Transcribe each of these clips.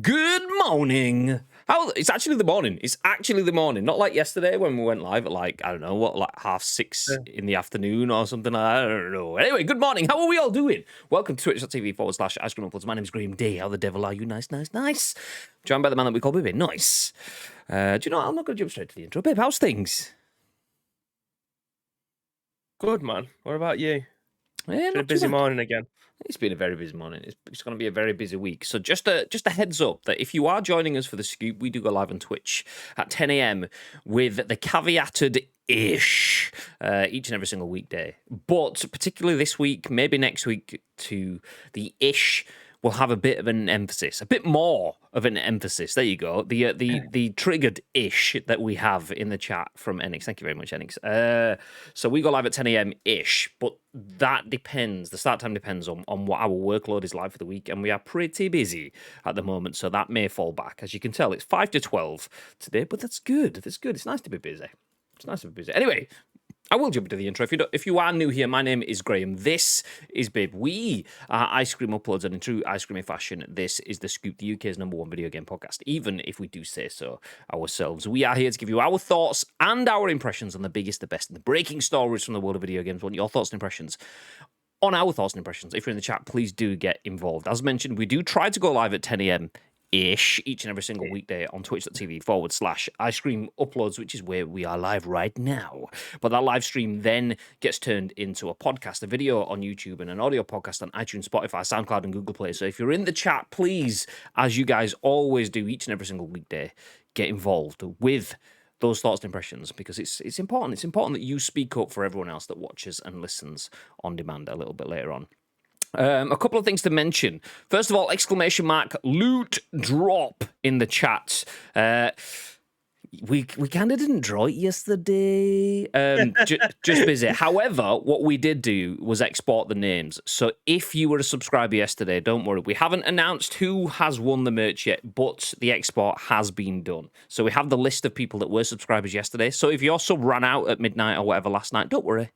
Good morning. It's actually the morning. It's actually the morning. Not like yesterday when we went live at like 6:30 in the afternoon or something like that. I don't know. Anyway, good morning. How are we all doing? Welcome to twitch.tv/Ice Cream Uploads. My name's Graham D. How the devil are you? Nice. Joined by the man that we call Bibby. Nice. Do you know what? I'm not going to jump straight to the intro. Babe, how's things? Good, man. What about you? Yeah, Been a busy morning again. It's been a very busy morning. It's going to be a very busy week. So just a heads up that if you are joining us for the scoop, we do go live on Twitch at 10 a.m. with the caveated ish each and every single weekday. But particularly this week, maybe next week, to the ish will have a bit of an emphasis, a bit more of an emphasis. There you go. The triggered ish that we have in the chat from Enix. Thank you very much, Enix. So we go live at 10 a.m. ish, but that depends. The start time depends on what our workload is like for the week, and we are pretty busy at the moment, so that may fall back. As you can tell, it's 5 to 12 today, but that's good. That's good. It's nice to be busy. It's nice to be busy. Anyway, I will jump into the intro. If you are new here, my name is Graham. This is Bib. We are Ice Cream Uploads, and in true ice creamy fashion, this is The Scoop, the UK's #1 video game podcast, even if we do say so ourselves. We are here to give you our thoughts and our impressions on the biggest, the best, and the breaking stories from the world of video games. We want your thoughts and impressions on our thoughts and impressions. If you're in the chat, please do get involved. As mentioned, we do try to go live at 10 a.m. ish each and every single weekday on twitch.tv/Ice Cream Uploads, which is where we are live right now. But that live stream then gets turned into a podcast, a video on YouTube, and an audio podcast on iTunes, Spotify, SoundCloud, and Google Play. So if you're in the chat, please, as you guys always do each and every single weekday, get involved with those thoughts and impressions, because it's important. It's important that you speak up for everyone else that watches and listens on demand a little bit later on. A couple of things to mention. First of all, ! loot drop in the chat. We kind of didn't draw it yesterday. Just busy. However, what we did do was export the names. So if you were a subscriber yesterday, don't worry. We haven't announced who has won the merch yet, but the export has been done. So we have the list of people that were subscribers yesterday. So if your sub ran out at midnight or whatever last night, don't worry.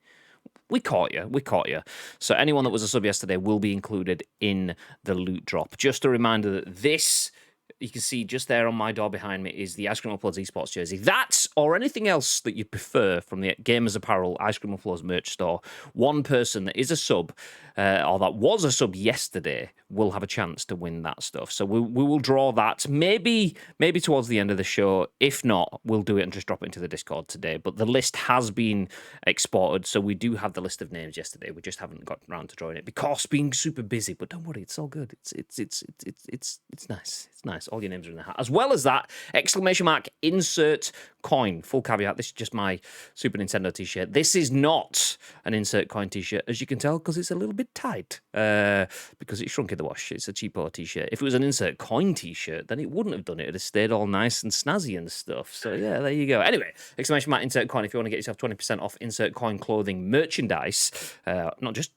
We caught you. So anyone that was a sub yesterday will be included in the loot drop. Just a reminder that this, you can see just there on my door behind me, is the Ice Cream Uploads esports jersey. That, or anything else that you prefer from the Gamers Apparel Ice Cream Uploads merch store, one person that is a sub, or that was a sub yesterday, will have a chance to win that stuff. So we will draw that maybe towards the end of the show. If not, we'll do it and just drop it into the Discord today. But the list has been exported, so we do have the list of names yesterday. We just haven't got around to drawing it because being super busy. But don't worry, it's all good. It's nice. It's nice. All your names are in the hat. As well as that, ! Insert coin. Full caveat. This is just my Super Nintendo t-shirt. This is not an insert coin t-shirt, as you can tell, because it's a little bit tight. Because it shrunk in the wash. It's a cheapo t-shirt. If it was an insert coin t-shirt, then it wouldn't have done it. It'd have stayed all nice and snazzy and stuff. So yeah, there you go. Anyway, ! Insert coin if you want to get yourself 20% off insert coin clothing merchandise. Not just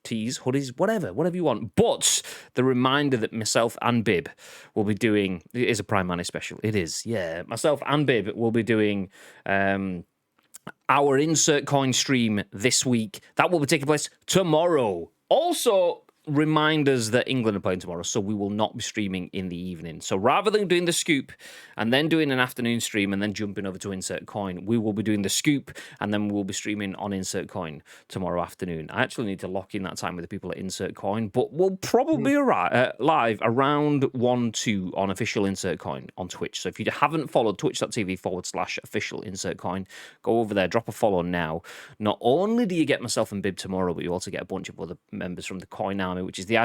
tees, hoodies, whatever you want. But the reminder that myself and Bib will be doing, it is a Prime Money special. It is, yeah. Myself and Bib will be doing our insert coin stream this week. That will be taking place tomorrow. Also, reminders that England are playing tomorrow, so we will not be streaming in the evening. So rather than doing the scoop and then doing an afternoon stream and then jumping over to insert coin, we will be doing the scoop and then we'll be streaming on insert coin tomorrow afternoon. I actually need to lock in that time with the people at insert coin, but we'll probably arrive live around 1-2 on official insert coin on Twitch. So if you haven't followed twitch.tv/official insert coin, go over there, drop a follow now. Not only do you get myself and Bib tomorrow, but you also get a bunch of other members from the Coin Army, which is the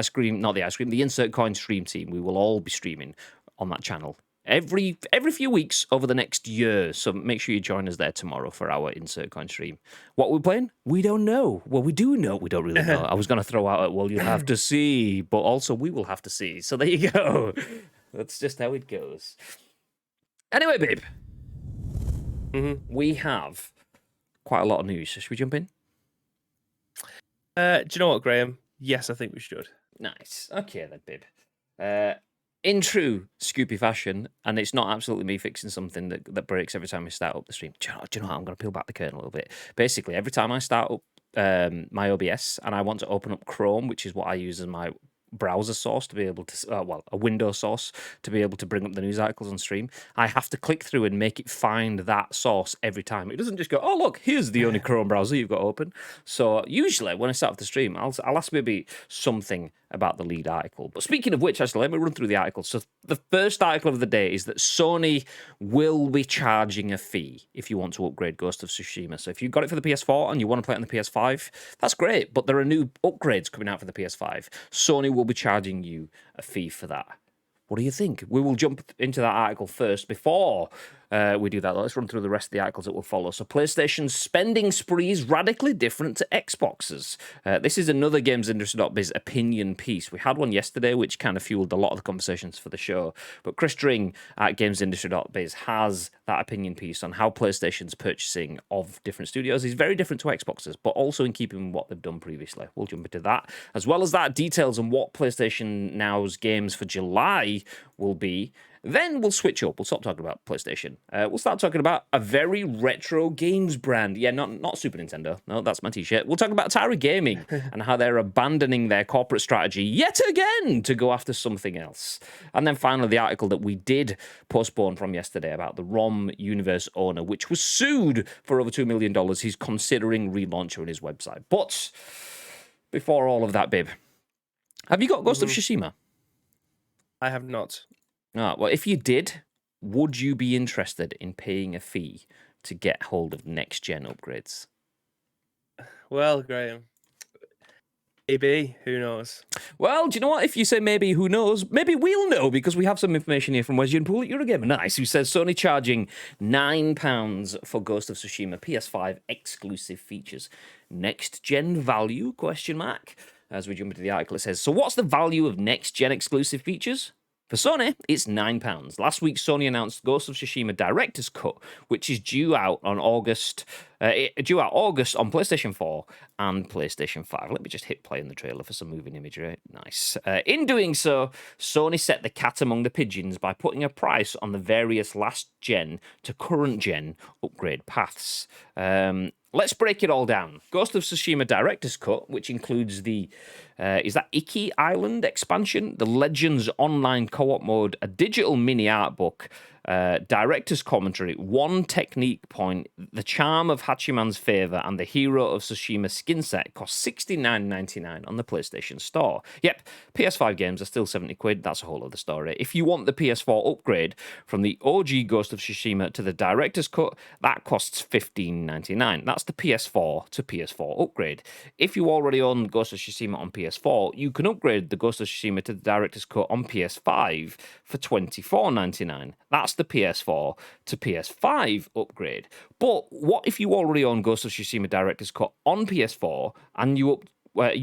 insert coin stream team. We will all be streaming on that channel every few weeks over the next year. So make sure you join us there tomorrow for our insert coin stream. What we're playing, we don't know. Well, we do know. We don't really know. I was going to throw out, well, you'll have to see, but also we will have to see. So there you go. That's just how it goes. Anyway, babe, we have quite a lot of news. Should we jump in? Do you know what, Graham? Yes, I think we should. Nice. Okay, then, Bib. In true Scoopy fashion, and it's not absolutely me fixing something that breaks every time I start up the stream. Do you know what? I'm going to peel back the curtain a little bit. Basically, every time I start up my OBS and I want to open up Chrome, which is what I use as my browser source to be able to, a window source to be able to bring up the news articles on stream. I have to click through and make it find that source every time. It doesn't just go, oh, look, here's the only Chrome browser you've got open. So usually when I start off the stream, I'll ask maybe something about the lead article. But speaking of which, actually, let me run through the articles. So the first article of the day is that Sony will be charging a fee if you want to upgrade Ghost of Tsushima. So if you've got it for the PS4 and you want to play it on the PS5, that's great. But there are new upgrades coming out for the PS5. Sony will be charging you a fee for that. What do you think? We will jump into that article first before we do that. Let's run through the rest of the articles that will follow. So PlayStation's spending spree is radically different to Xbox's. This is another GamesIndustry.biz opinion piece. We had one yesterday, which kind of fueled a lot of the conversations for the show. But Chris Dring at GamesIndustry.biz has that opinion piece on how PlayStation's purchasing of different studios is very different to Xbox's, but also in keeping with what they've done previously. We'll jump into that. As well as that, details on what PlayStation Now's games for July will be. Then we'll switch up. We'll stop talking about PlayStation. We'll start talking about a very retro games brand. Yeah, not Super Nintendo. No, that's my t-shirt. We'll talk about Atari Gaming and how they're abandoning their corporate strategy yet again to go after something else. And then finally, the article that we did postpone from yesterday about the RomUniverse owner, which was sued for over $2 million. He's considering relaunching his website. But before all of that, Bib, have you got Ghost of Tsushima? I have not. Ah, well, if you did, would you be interested in paying a fee to get hold of next-gen upgrades? Well, Graham, maybe. Who knows? Well, do you know what? If you say maybe, who knows? Maybe we'll know, because we have some information here from Wesley Yin-Poole at Eurogamer. Nice, who says Sony charging £9 for Ghost of Tsushima PS5 exclusive features. Next-gen value, question mark. As we jump into the article, it says, so what's the value of next-gen exclusive features? For Sony, it's £9. Last week, Sony announced Ghost of Tsushima Director's Cut, which is due out August on PlayStation 4 and PlayStation 5. Let me just hit play in the trailer for some moving imagery. Nice. In doing so, Sony set the cat among the pigeons by putting a price on the various last-gen to current-gen upgrade paths. Let's break it all down. Ghost of Tsushima Director's Cut, which includes the, is that Iki Island expansion, the Legends Online Co-op mode, a digital mini art book, director's commentary, one technique point, the charm of Hachiman's favor, and the Hero of Tsushima skin set cost $69.99 on the PlayStation Store. Yep, PS5 games are still 70 quid. That's a whole other story. If you want the PS4 upgrade from the OG Ghost of Tsushima to the director's cut, that costs $15.99. That's the PS4 to PS4 upgrade. If you already own Ghost of Tsushima on PS4, you can upgrade the Ghost of Tsushima to the director's cut on PS5 for $24.99. That's the PS4 to PS5 upgrade. But what if you already own Ghost of Tsushima Director's Cut on PS4 and you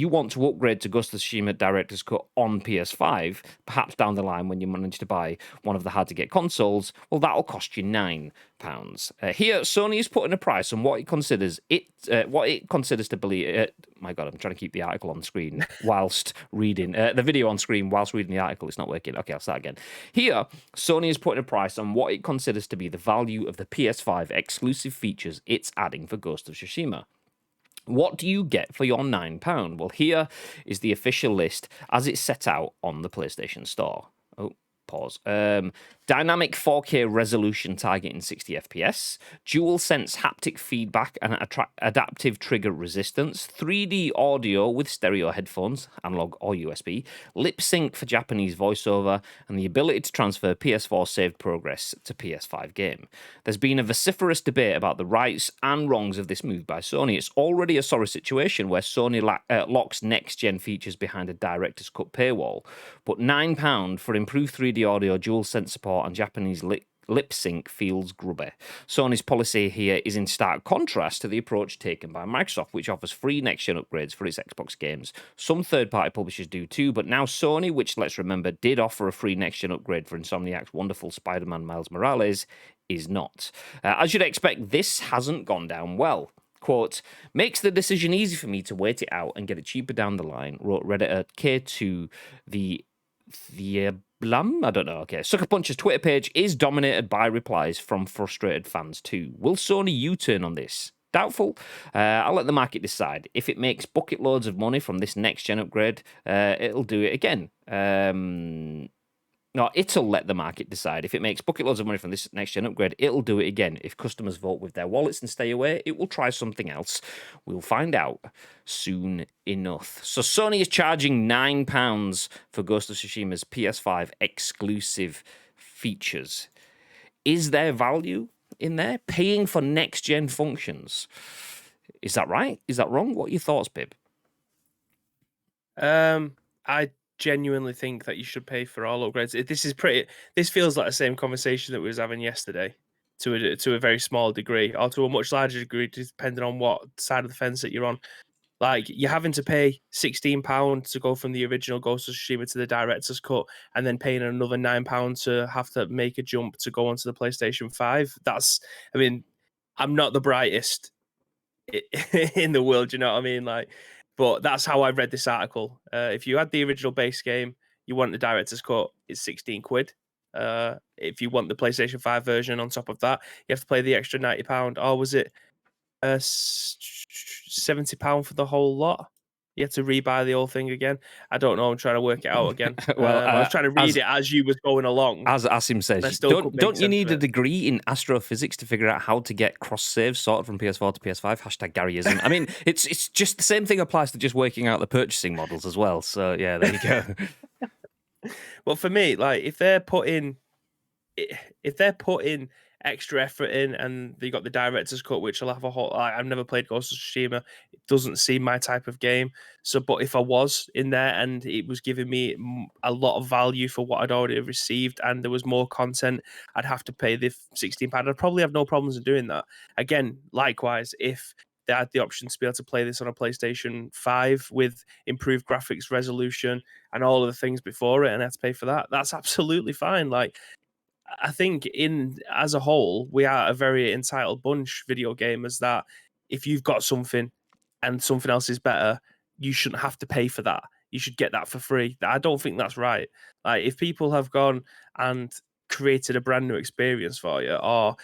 want to upgrade to Ghost of Tsushima Director's Cut on PS5, perhaps down the line when you manage to buy one of the hard-to-get consoles? Well, that'll cost you £9. Here, Sony is putting a price on what it considers to be. My God, I'm trying to keep the article on screen whilst reading the video on screen whilst reading the article. It's not working. Okay, I'll start again. Here, Sony is putting a price on what it considers to be the value of the PS5 exclusive features it's adding for Ghost of Tsushima. What do you get for your £9? Well, here is the official list as it's set out on the PlayStation Store. Oh, pause. Dynamic 4K resolution targeting 60 FPS, DualSense haptic feedback and adaptive trigger resistance, 3D audio with stereo headphones, analog or USB, lip sync for Japanese voiceover, and the ability to transfer PS4 saved progress to PS5 game. There's been a vociferous debate about the rights and wrongs of this move by Sony. It's already a sorry situation where Sony locks next-gen features behind a director's cut paywall, but £9 for improved 3D audio, DualSense support, and Japanese lip sync feels grubby. Sony's policy here is in stark contrast to the approach taken by Microsoft, which offers free next-gen upgrades for its Xbox games. Some third-party publishers do too, but now Sony, which, let's remember, did offer a free next-gen upgrade for Insomniac's wonderful Spider-Man Miles Morales, is not. As you'd expect, this hasn't gone down well. Quote, makes the decision easy for me to wait it out and get it cheaper down the line, wrote Redditor K2, the Blam? I don't know. Okay. Sucker Punch's Twitter page is dominated by replies from frustrated fans too. Will Sony U-turn on this? Doubtful. I'll let the market decide. If it makes bucket loads of money from this next gen upgrade, it'll do it again. No, it'll let the market decide. If it makes bucket loads of money from this next gen upgrade, it'll do it again. If customers vote with their wallets and stay away, it will try something else. We'll find out soon enough. So Sony is charging £9 for Ghost of Tsushima's PS5 exclusive features. Is there value in there? Paying for next gen functions. Is that right? Is that wrong? What are your thoughts, Pib? I genuinely think that you should pay for all upgrades. This feels like the same conversation that we was having yesterday, to a very small degree, or to a much larger degree, depending on what side of the fence that you're on. Like, you're having to pay £16 to go from the original Ghost of Tsushima to the director's cut, and then paying another £9 to have to make a jump to go onto the PlayStation 5. I'm not the brightest in the world, you know what I mean? Like, but that's how I read this article. If you had the original base game, you want the director's cut, it's 16 quid. If you want the PlayStation 5 version on top of that, you have to pay the extra £90. Or was it £70 for the whole lot? You have to rebuy the whole thing again. I don't know. I'm trying to work it out again. Well, I was trying to read it as you was going along. As Asim says, don't you need a degree in astrophysics to figure out how to get cross saves sorted from PS4 to PS5? Hashtag Garyism. I mean, it's just the same thing applies to just working out the purchasing models as well. So yeah, there you go. Well, for me, like, if they're putting extra effort in, and they got the director's cut, which will have a whole. I've never played Ghost of Tsushima. It doesn't seem my type of game. So, but if I was in there and it was giving me a lot of value for what I'd already received, and there was more content, I'd have to pay the £16. I'd probably have no problems in doing that. Again, likewise, if they had the option to be able to play this on a PlayStation 5 with improved graphics resolution and all of the things before it, and I had to pay for that, that's absolutely fine. Like, I think as a whole, we are a very entitled bunch, video gamers, that if you've got something and something else is better, you shouldn't have to pay for that. You should get that for free. I don't think that's right. Like, if people have gone and created a brand new experience for you, or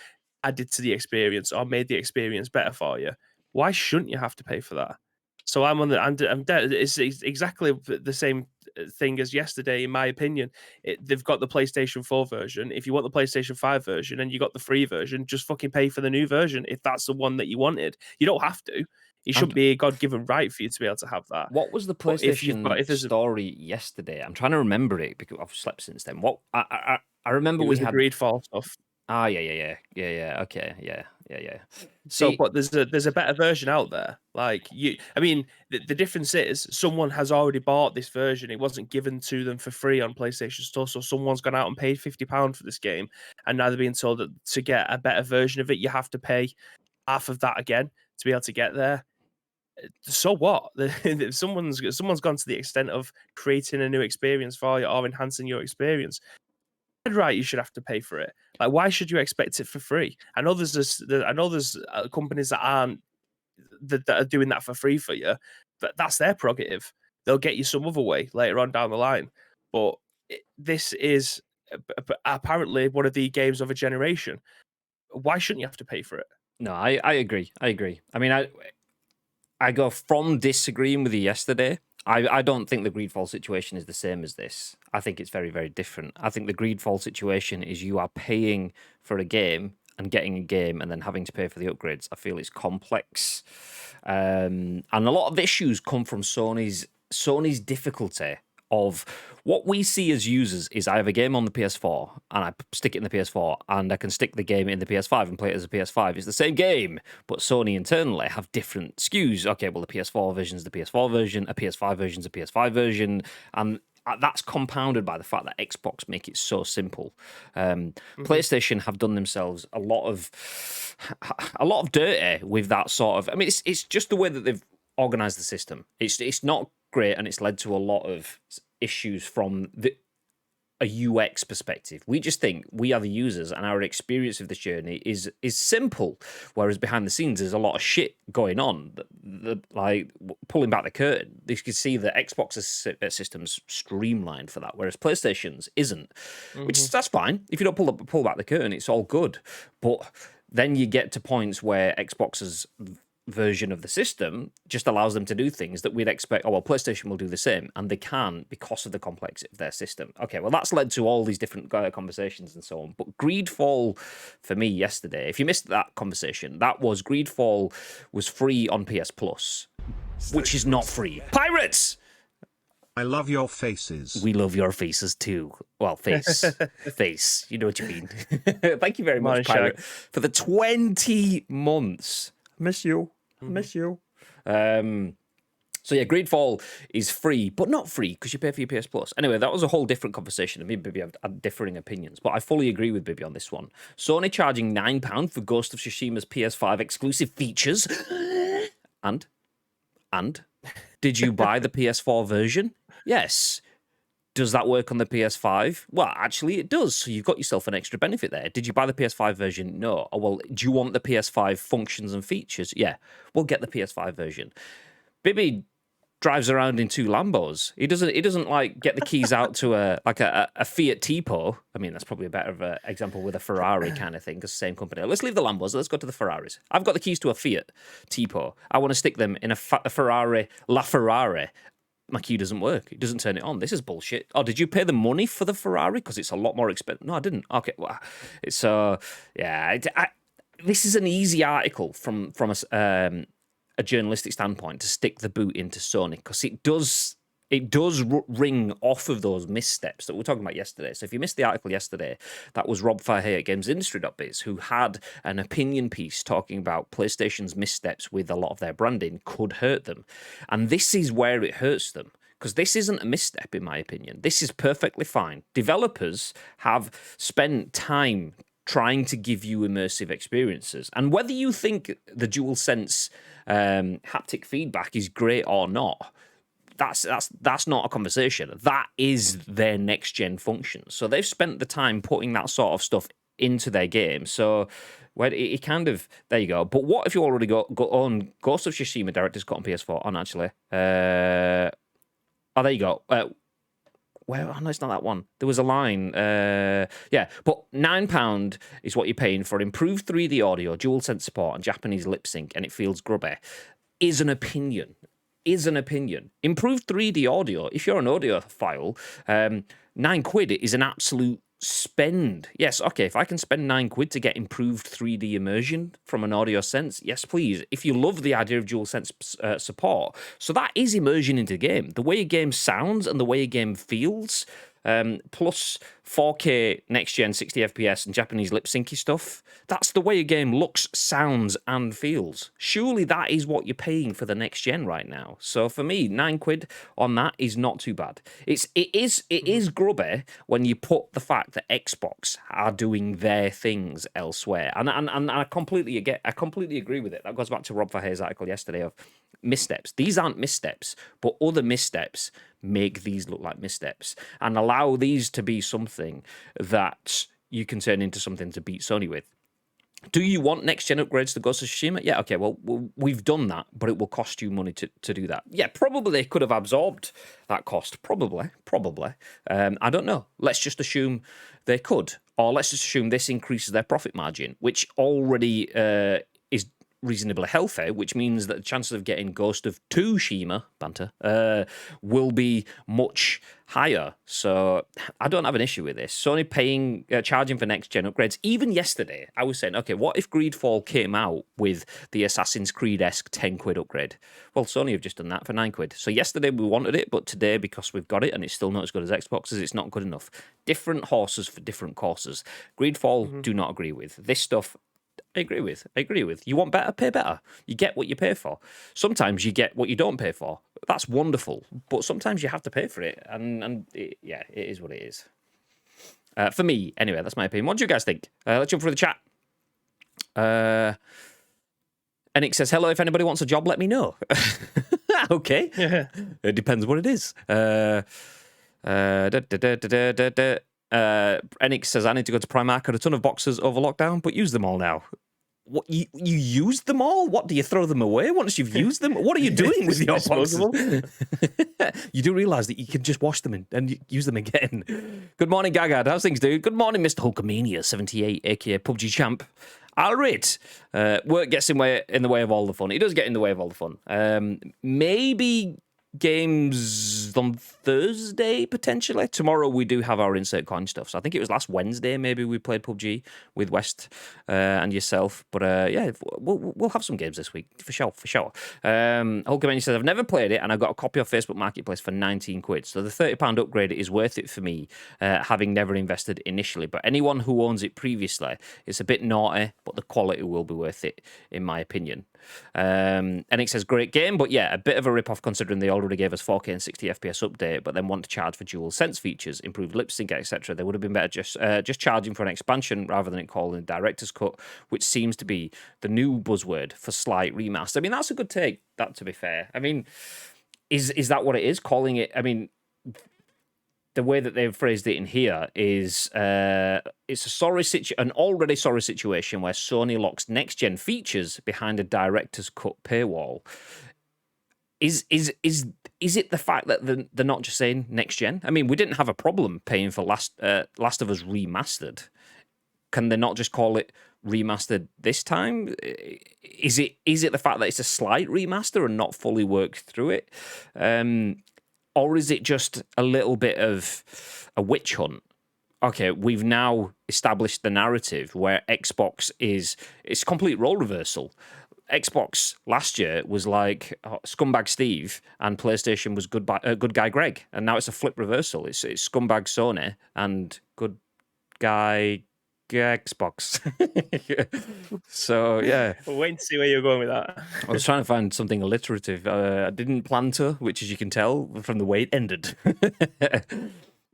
added to the experience, or made the experience better for you, why shouldn't you have to pay for that? So I'm dead. It's exactly the same thing as yesterday, in my opinion. They've got the PlayStation 4 version. If you want the PlayStation 5 version and you got the free version, just fucking pay for the new version if that's the one that you wanted. You don't have to. It should be a God-given right for you to be able to have that. What was the PlayStation story yesterday? I'm trying to remember it because I've slept since then. What I remember we had Greedfall stuff. Ah, yeah. Okay, yeah. So, but there's a better version out there. Like, the difference is someone has already bought this version. It wasn't given to them for free on PlayStation Store. So someone's gone out and paid £50 for this game, and now they're being told that to get a better version of it, you have to pay half of that again to be able to get there. So what? Someone's gone to the extent of creating a new experience for you or enhancing your experience. Right, you should have to pay for it. Like, why should you expect it for free? I know there's companies that aren't that are doing that for free for you, but that's their prerogative. They'll get you some other way later on down the line. But this is apparently one of the games of a generation. Why shouldn't you have to pay for it? No, I agree. I mean, I go from disagreeing with you yesterday. I don't think the Greedfall situation is the same as this. I think it's very, very different. I think the Greedfall situation is you are paying for a game and getting a game and then having to pay for the upgrades. I feel it's complex. And a lot of issues come from Sony's difficulty of what we see as users is I have a game on the PS4 and I stick it in the PS4 and I can stick the game in the PS5 and play it as a PS5. It's the same game, but Sony internally have different SKUs. Okay, well, the PS4 version is the PS4 version, a PS5 version is a PS5 version, and that's compounded by the fact that Xbox make it so simple. PlayStation have done themselves a lot of dirty with that sort of. I mean, it's just the way that they've organized the system. It's not great, and it's led to a lot of issues from a UX perspective. We just think we are the users, and our experience of this journey is simple, whereas behind the scenes there's a lot of shit going on. Like, pulling back the curtain, you can see that Xbox's system's streamlined for that, whereas PlayStation's isn't. Which is, that's fine. If you don't pull back the curtain, it's all good. But then you get to points where Xbox's version of the system just allows them to do things that we'd expect. Oh, well, PlayStation will do the same, and they can't because of the complexity of their system. Okay, well, that's led to all these different conversations and so on. But Greedfall, for me, yesterday, if you missed that conversation, that was Greedfall was free on PS Plus, which is not free. Pirates! I love your faces. We love your faces too. Well, face. You know what you mean. Thank you very much, Pirate, for the 20 months. Miss you. Miss you. So yeah, Greedfall is free, but not free because you pay for your PS Plus. Anyway, that was a whole different conversation. I mean, Bibby had differing opinions, but I fully agree with Bibby on this one. Sony charging £9 for Ghost of Tsushima's PS5 exclusive features. And did you buy the PS4 version? Yes. Does that work on the PS5? Well, actually, it does. So you've got yourself an extra benefit there. Did you buy the PS5 version? No. Oh, well, do you want the PS5 functions and features? Yeah. We'll get the PS5 version. Bibby drives around in 2 Lambos. He doesn't like get the keys out to a Fiat Tipo. I mean, that's probably a better example with a Ferrari kind of thing, because same company. Let's leave the Lambos. Let's go to the Ferraris. I've got the keys to a Fiat Tipo. I want to stick them in a Ferrari, LaFerrari. My key doesn't work. It doesn't turn it on. This is bullshit. Oh, did you pay the money for the Ferrari? Because it's a lot more expensive. No, I didn't. Okay, well, it's yeah. This is an easy article from a journalistic standpoint to stick the boot into Sony, because it does ring off of those missteps that we were talking about yesterday. So if you missed the article yesterday, that was Rob Fahey at GamesIndustry.biz, who had an opinion piece talking about PlayStation's missteps with a lot of their branding could hurt them. And this is where it hurts them, because this isn't a misstep, in my opinion. This is perfectly fine. Developers have spent time trying to give you immersive experiences. And whether you think the DualSense haptic feedback is great or not, that's not a conversation. That is their next gen function. So they've spent the time putting that sort of stuff into their game. So it kind of, there you go. But what if you already got on Ghost of Tsushima Director's Cut on PS4 on actually? There you go. Well, no, it's not that one. There was a line. Yeah, but £9 is what you're paying for improved 3D audio, DualSense support, and Japanese lip sync, and it feels grubby. Is an opinion. Improved 3D audio, if you're an audiophile, £9 is an absolute spend. Yes, okay, if I can spend £9 to get improved 3D immersion from an audio sense, yes, please. If you love the idea of DualSense support, so that is immersion into the game. The way a game sounds and the way a game feels, plus 4K next-gen 60 FPS and Japanese lip-syncy stuff, that's the way a game looks, sounds, and feels. Surely that is what you're paying for the next-gen right now. So for me, £9 on that is not too bad. It is grubby when you put the fact that Xbox are doing their things elsewhere. And I completely agree with it. That goes back to Rob Fahey's article yesterday of missteps. These aren't missteps, but other missteps make these look like missteps and allow these to be something that you can turn into something to beat Sony with. Do you want next-gen upgrades to Ghost of Tsushima? Yeah, okay, well, we've done that, but it will cost you money to do that. Yeah, probably they could have absorbed that cost. Probably. I don't know. Let's just assume they could. Or let's just assume this increases their profit margin, which already is reasonably healthy, which means that the chances of getting Ghost of Tsushima banter will be much higher. So I don't have an issue with this. Sony charging for next gen upgrades. Even yesterday, I was saying, okay, what if Greedfall came out with the Assassin's Creed-esque £10 upgrade? Well, Sony have just done that for £9. So yesterday we wanted it, but today, because we've got it and it's still not as good as Xbox's, it's not good enough. Different horses for different courses. Greedfall, do not agree with. This stuff, I agree with. You want better, pay better. You get what you pay for. Sometimes you get what you don't pay for. That's wonderful. But sometimes you have to pay for it. And it is what it is. For me, anyway, that's my opinion. What do you guys think? Let's jump through the chat. Enix says, hello, if anybody wants a job, let me know. Okay. Yeah. It depends what it is. Enix says, I need to go to Primark and a ton of boxes over lockdown, but use them all now. What, you used them all? What, do you throw them away once you've used them? What are you doing with your boxes? You do realise that you can just wash them and use them again. Good morning, Gagad. How's things, dude? Good morning, Mr. Hulkamania78, aka PUBG Champ. I'll rate. Work gets in the way of all the fun. It does get in the way of all the fun. Maybe games on Thursday, potentially. Tomorrow we do have our insert coin stuff. So I think it was last Wednesday maybe we played PUBG with West and yourself. But yeah, we'll have some games this week for sure. Hulkamania says, I've never played it and I got a copy of Facebook Marketplace for 19 quid. So the £30 upgrade is worth it for me, having never invested initially. But anyone who owns it previously, it's a bit naughty, but the quality will be worth it, in my opinion. And it says, great game, but yeah, a bit of a rip-off considering they already gave us 4K and 60 FPS update, but then want to charge for dual sense features, improved lip sync, etc. They would have been better just charging for an expansion rather than it calling a director's cut, which seems to be the new buzzword for slight remaster. I mean, that's a good take, that, to be fair. I mean, is that what it is? Calling it, I mean, the way that they've phrased it in here is it's an already sorry situation where Sony locks next-gen features behind a director's cut paywall. Is it the fact that they're not just saying next-gen? I mean, we didn't have a problem paying for Last of Us Remastered. Can they not just call it remastered this time? Is it the fact that it's a slight remaster and not fully worked through it? Or is it just a little bit of a witch hunt? Okay, we've now established the narrative where Xbox it's complete role reversal. Xbox last year was like Scumbag Steve and PlayStation was good guy Greg. And now it's a flip reversal. It's Scumbag Sony and good guy Xbox. So yeah, We'll wait and see where you're going with that. I was trying to find something alliterative. I didn't plan to, which, as you can tell from the way it ended.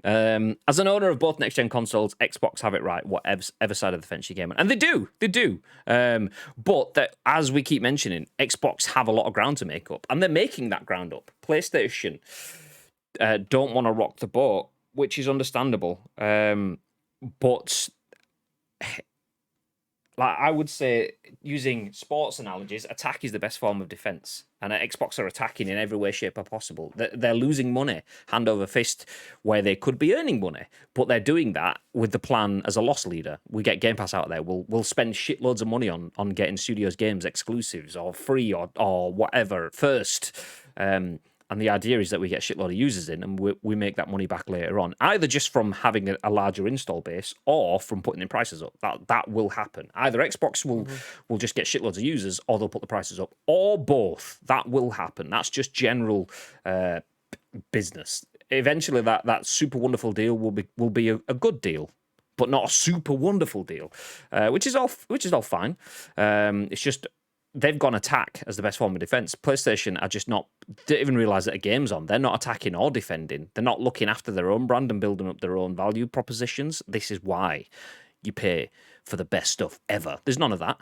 As an owner of both next-gen consoles, Xbox have it right, whatever side of the fence you game on. And they do. But that, as we keep mentioning, Xbox have a lot of ground to make up, and they're making that ground up. PlayStation don't want to rock the boat, which is understandable. But like I would say, using sports analogies, attack is the best form of defense. And Xbox are attacking in every way, shape, or possible. They're losing money hand over fist where they could be earning money, but they're doing that with the plan as a loss leader. We get Game Pass out there. We'll spend shitloads of money on getting studios games exclusives or free or whatever first. And the idea is that we get a shitload of users in and we make that money back later on, either just from having a larger install base or from putting the prices up. That will happen. Either Xbox will just get shitloads of users or they'll put the prices up, or both. That will happen. That's just general business. Eventually, that super wonderful deal will be a good deal, but not a super wonderful deal, which is all fine. It's just they've gone attack as the best form of defense. PlayStation are just not, they don't even realize that a game's on. They're not attacking or defending. They're not looking after their own brand and building up their own value propositions. This is why you pay for the best stuff ever. There's none of that.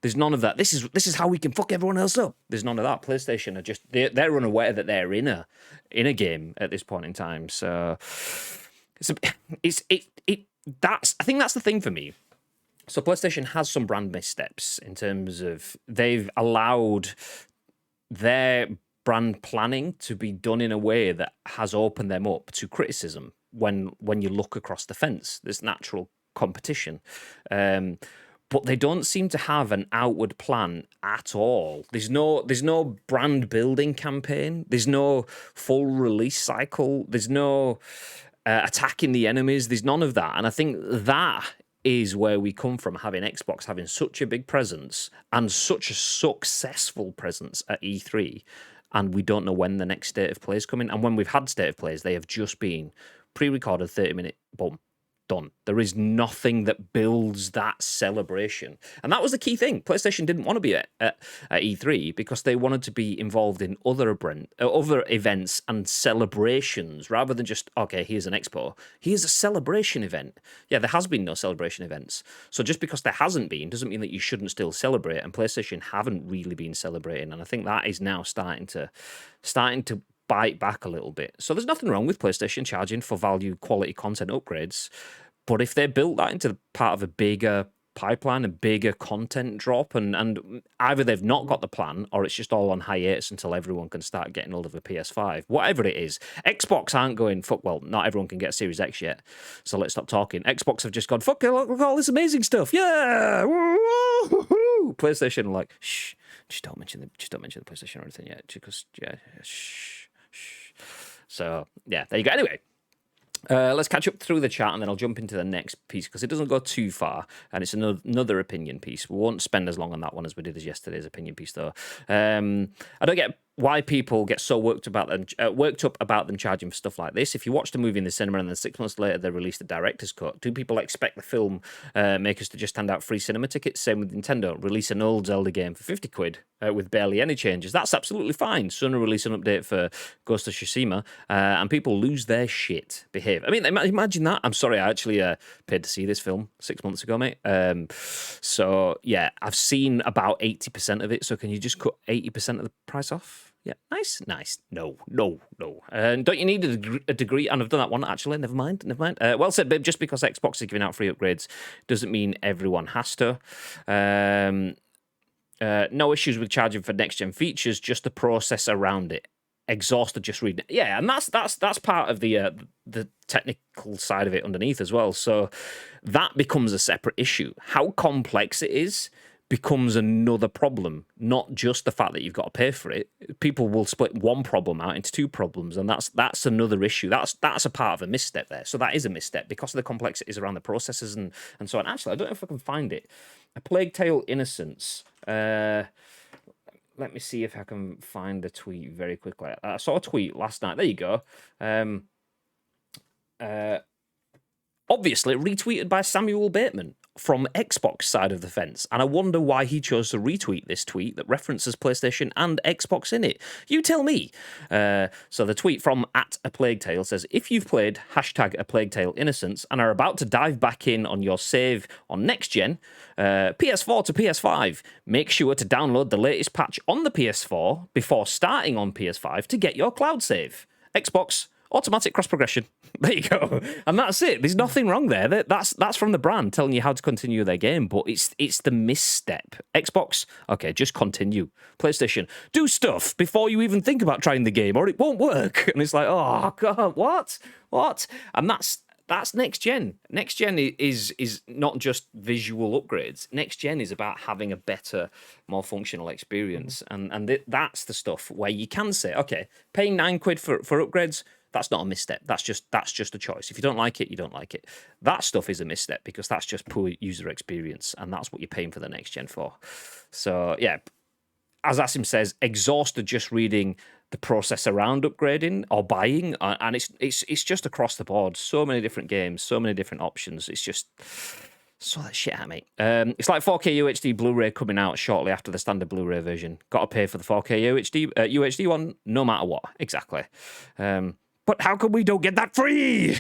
This is how we can fuck everyone else up. There's none of that. PlayStation are just, they're unaware that they're in a game at this point in time. So I think that's the thing for me. So PlayStation has some brand missteps in terms of they've allowed their brand planning to be done in a way that has opened them up to criticism when you look across the fence. There's natural competition. But they don't seem to have an outward plan at all. There's no brand building campaign. There's no full release cycle. There's no attacking the enemies. There's none of that. And I think that is where we come from, having Xbox having such a big presence and such a successful presence at E3, and we don't know when the next State of Play is coming. And when we've had State of Plays, they have just been pre-recorded 30-minute, boom, done. There is nothing that builds that celebration. And that was the key thing. PlayStation didn't want to be at E3 because they wanted to be involved in other events and celebrations rather than just, okay, here's an expo. Here's a celebration event. Yeah, there has been no celebration events. So just because there hasn't been doesn't mean that you shouldn't still celebrate. And PlayStation haven't really been celebrating. And I think that is now starting to bite back a little bit. So there's nothing wrong with PlayStation charging for value quality content upgrades, but if they built that into part of a bigger pipeline, a bigger content drop, and either they've not got the plan or it's just all on hiatus until everyone can start getting hold of a PS5. Whatever it is, Xbox aren't going, fuck, well, not everyone can get a Series X yet, so let's stop talking. Xbox have just gone, fuck it, look at all this amazing stuff, yeah! Woo-hoo-hoo! PlayStation like, shh, just don't mention the PlayStation or anything yet, because, yeah, shh. So, yeah, there you go. Anyway, let's catch up through the chat and then I'll jump into the next piece because it doesn't go too far and it's another opinion piece. We won't spend as long on that one as we did as yesterday's opinion piece, though. I don't get why people get so worked up about them charging for stuff like this. If you watch the movie in the cinema and then 6 months later they release the director's cut, do people expect the film makers to just hand out free cinema tickets? Same with Nintendo. Release an old Zelda game for 50 quid with barely any changes. That's absolutely fine. Sony release an update for Ghost of Tsushima and people lose their shit, behave. I mean, imagine that. I'm sorry, I actually paid to see this film 6 months ago, mate. So, yeah, I've seen about 80% of it. So can you just cut 80% of the price off? Yeah, nice. No. And don't you need a degree? And I've done that one, actually. Never mind. Well said, babe. Just because Xbox is giving out free upgrades doesn't mean everyone has to. No issues with charging for next-gen features, just the process around it. Exhausted just reading it. Yeah, and that's part of the technical side of it underneath as well. So that becomes a separate issue. How complex it is becomes another problem, not just the fact that you've got to pay for it. People will split one problem out into two problems, and that's another issue. That's a part of a misstep there. So that is a misstep because of the complexities around the processes and so on. Actually, I don't know if I can find it. A Plague Tale Innocence. Let me see if I can find the tweet very quickly. I saw a tweet last night. There you go. Obviously retweeted by Samuel Bateman from Xbox side of the fence. And I wonder why he chose to retweet this tweet that references PlayStation and Xbox in it. You tell me. So the tweet from @APlagueTale says, if you've played #A Plague Tale Innocence and are about to dive back in on your save on next gen, PS4 to PS5, make sure to download the latest patch on the PS4 before starting on PS5 to get your cloud save. Xbox, automatic cross progression. There you go, and that's it. There's nothing wrong there. That's from the brand telling you how to continue their game, but it's the misstep. Xbox, okay, just continue. PlayStation, do stuff before you even think about trying the game, or it won't work. And it's like, oh god, what? And that's next gen. Next gen is not just visual upgrades. Next gen is about having a better, more functional experience, and that's the stuff where you can say, okay, paying £9 for upgrades. That's not a misstep. That's just a choice. If you don't like it, you don't like it. That stuff is a misstep because that's just poor user experience, and that's what you're paying for the next gen for. So yeah, as Asim says, exhausted just reading the process around upgrading or buying, and it's just across the board. So many different games, so many different options. It's just so that shit at me. It's like 4K UHD Blu-ray coming out shortly after the standard Blu-ray version. Got to pay for the 4K UHD one, no matter what. Exactly. But how come we don't get that free?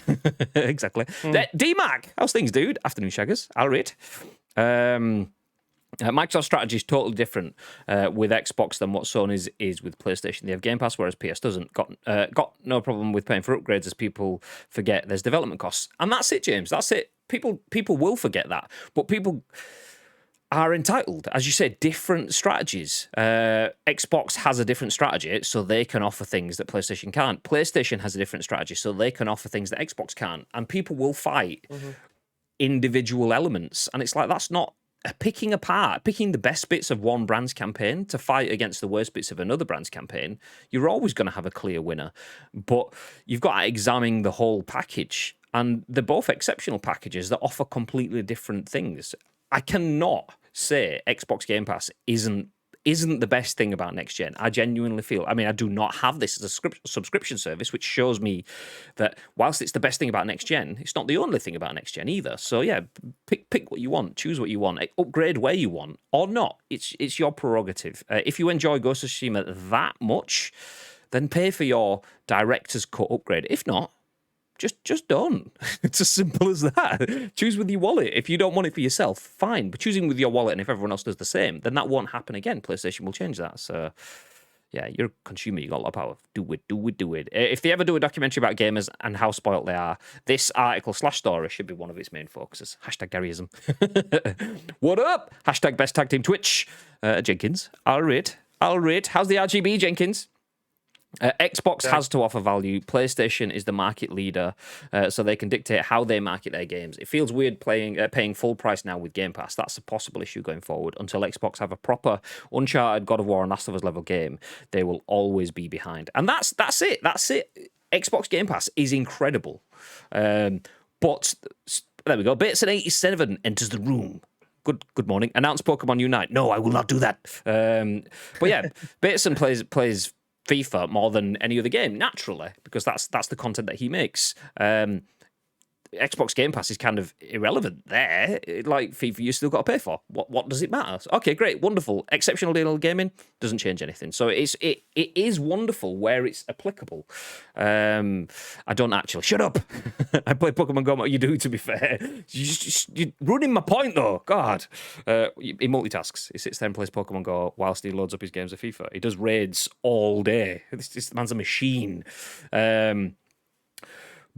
Exactly. D-Mac, how's things, dude? Afternoon, Shaggers. I'll read. Microsoft's strategy is totally different with Xbox than what Sony's is with PlayStation. They have Game Pass, whereas PS doesn't. Got no problem with paying for upgrades, as people forget there's development costs. And that's it, James. That's it. People will forget that. But people are entitled, as you said, different strategies. Xbox has a different strategy, so they can offer things that PlayStation can't. PlayStation has a different strategy, so they can offer things that Xbox can't. And people will fight individual elements. And it's like, that's not picking the best bits of one brand's campaign to fight against the worst bits of another brand's campaign. You're always going to have a clear winner. But you've got to examine the whole package. And they're both exceptional packages that offer completely different things. I cannot say Xbox Game Pass isn't the best thing about next gen. I genuinely feel, I mean, I do not have this as a subscription service, which shows me that whilst it's the best thing about next gen, it's not the only thing about next gen either. So yeah, pick what you want, choose what you want, upgrade where you want or not. It's your prerogative. If you enjoy Ghost of Tsushima that much, then pay for your director's cut upgrade. If not, just don't. It's as simple as that. Choose with your wallet. If you don't want it for yourself, fine. But choosing with your wallet, and if everyone else does the same, then that won't happen again. PlayStation will change that. So, Yeah, you're a consumer. You got a lot of power. Do it. If they ever do a documentary about gamers and how spoiled they are, this article / story should be one of its main focuses. Hashtag Garyism. What up? Hashtag best tag team Twitch. Jenkins. I'll rate. How's the RGB, Jenkins? Xbox has to offer value. PlayStation is the market leader, so they can dictate how they market their games. It feels weird paying full price now with Game Pass. That's a possible issue going forward. Until Xbox have a proper Uncharted, God of War, and Last of Us level game, they will always be behind. And that's it. Xbox Game Pass is incredible. But there we go. Bits87 enters the room. Good morning. Announce Pokemon Unite. No, I will not do that. But yeah, Bateson plays FIFA more than any other game, naturally, because that's the content that he makes. Xbox Game Pass is kind of irrelevant there. Like FIFA, you still got to pay for. What does it matter? Okay, great, wonderful, exceptional deal gaming doesn't change anything. So it is wonderful where it's applicable. I don't actually. Shut up. I play Pokemon Go. What you do? To be fair, you're ruining my point though. God, he multitasks. He sits there and plays Pokemon Go whilst he loads up his games of FIFA. He does raids all day. This man's a machine.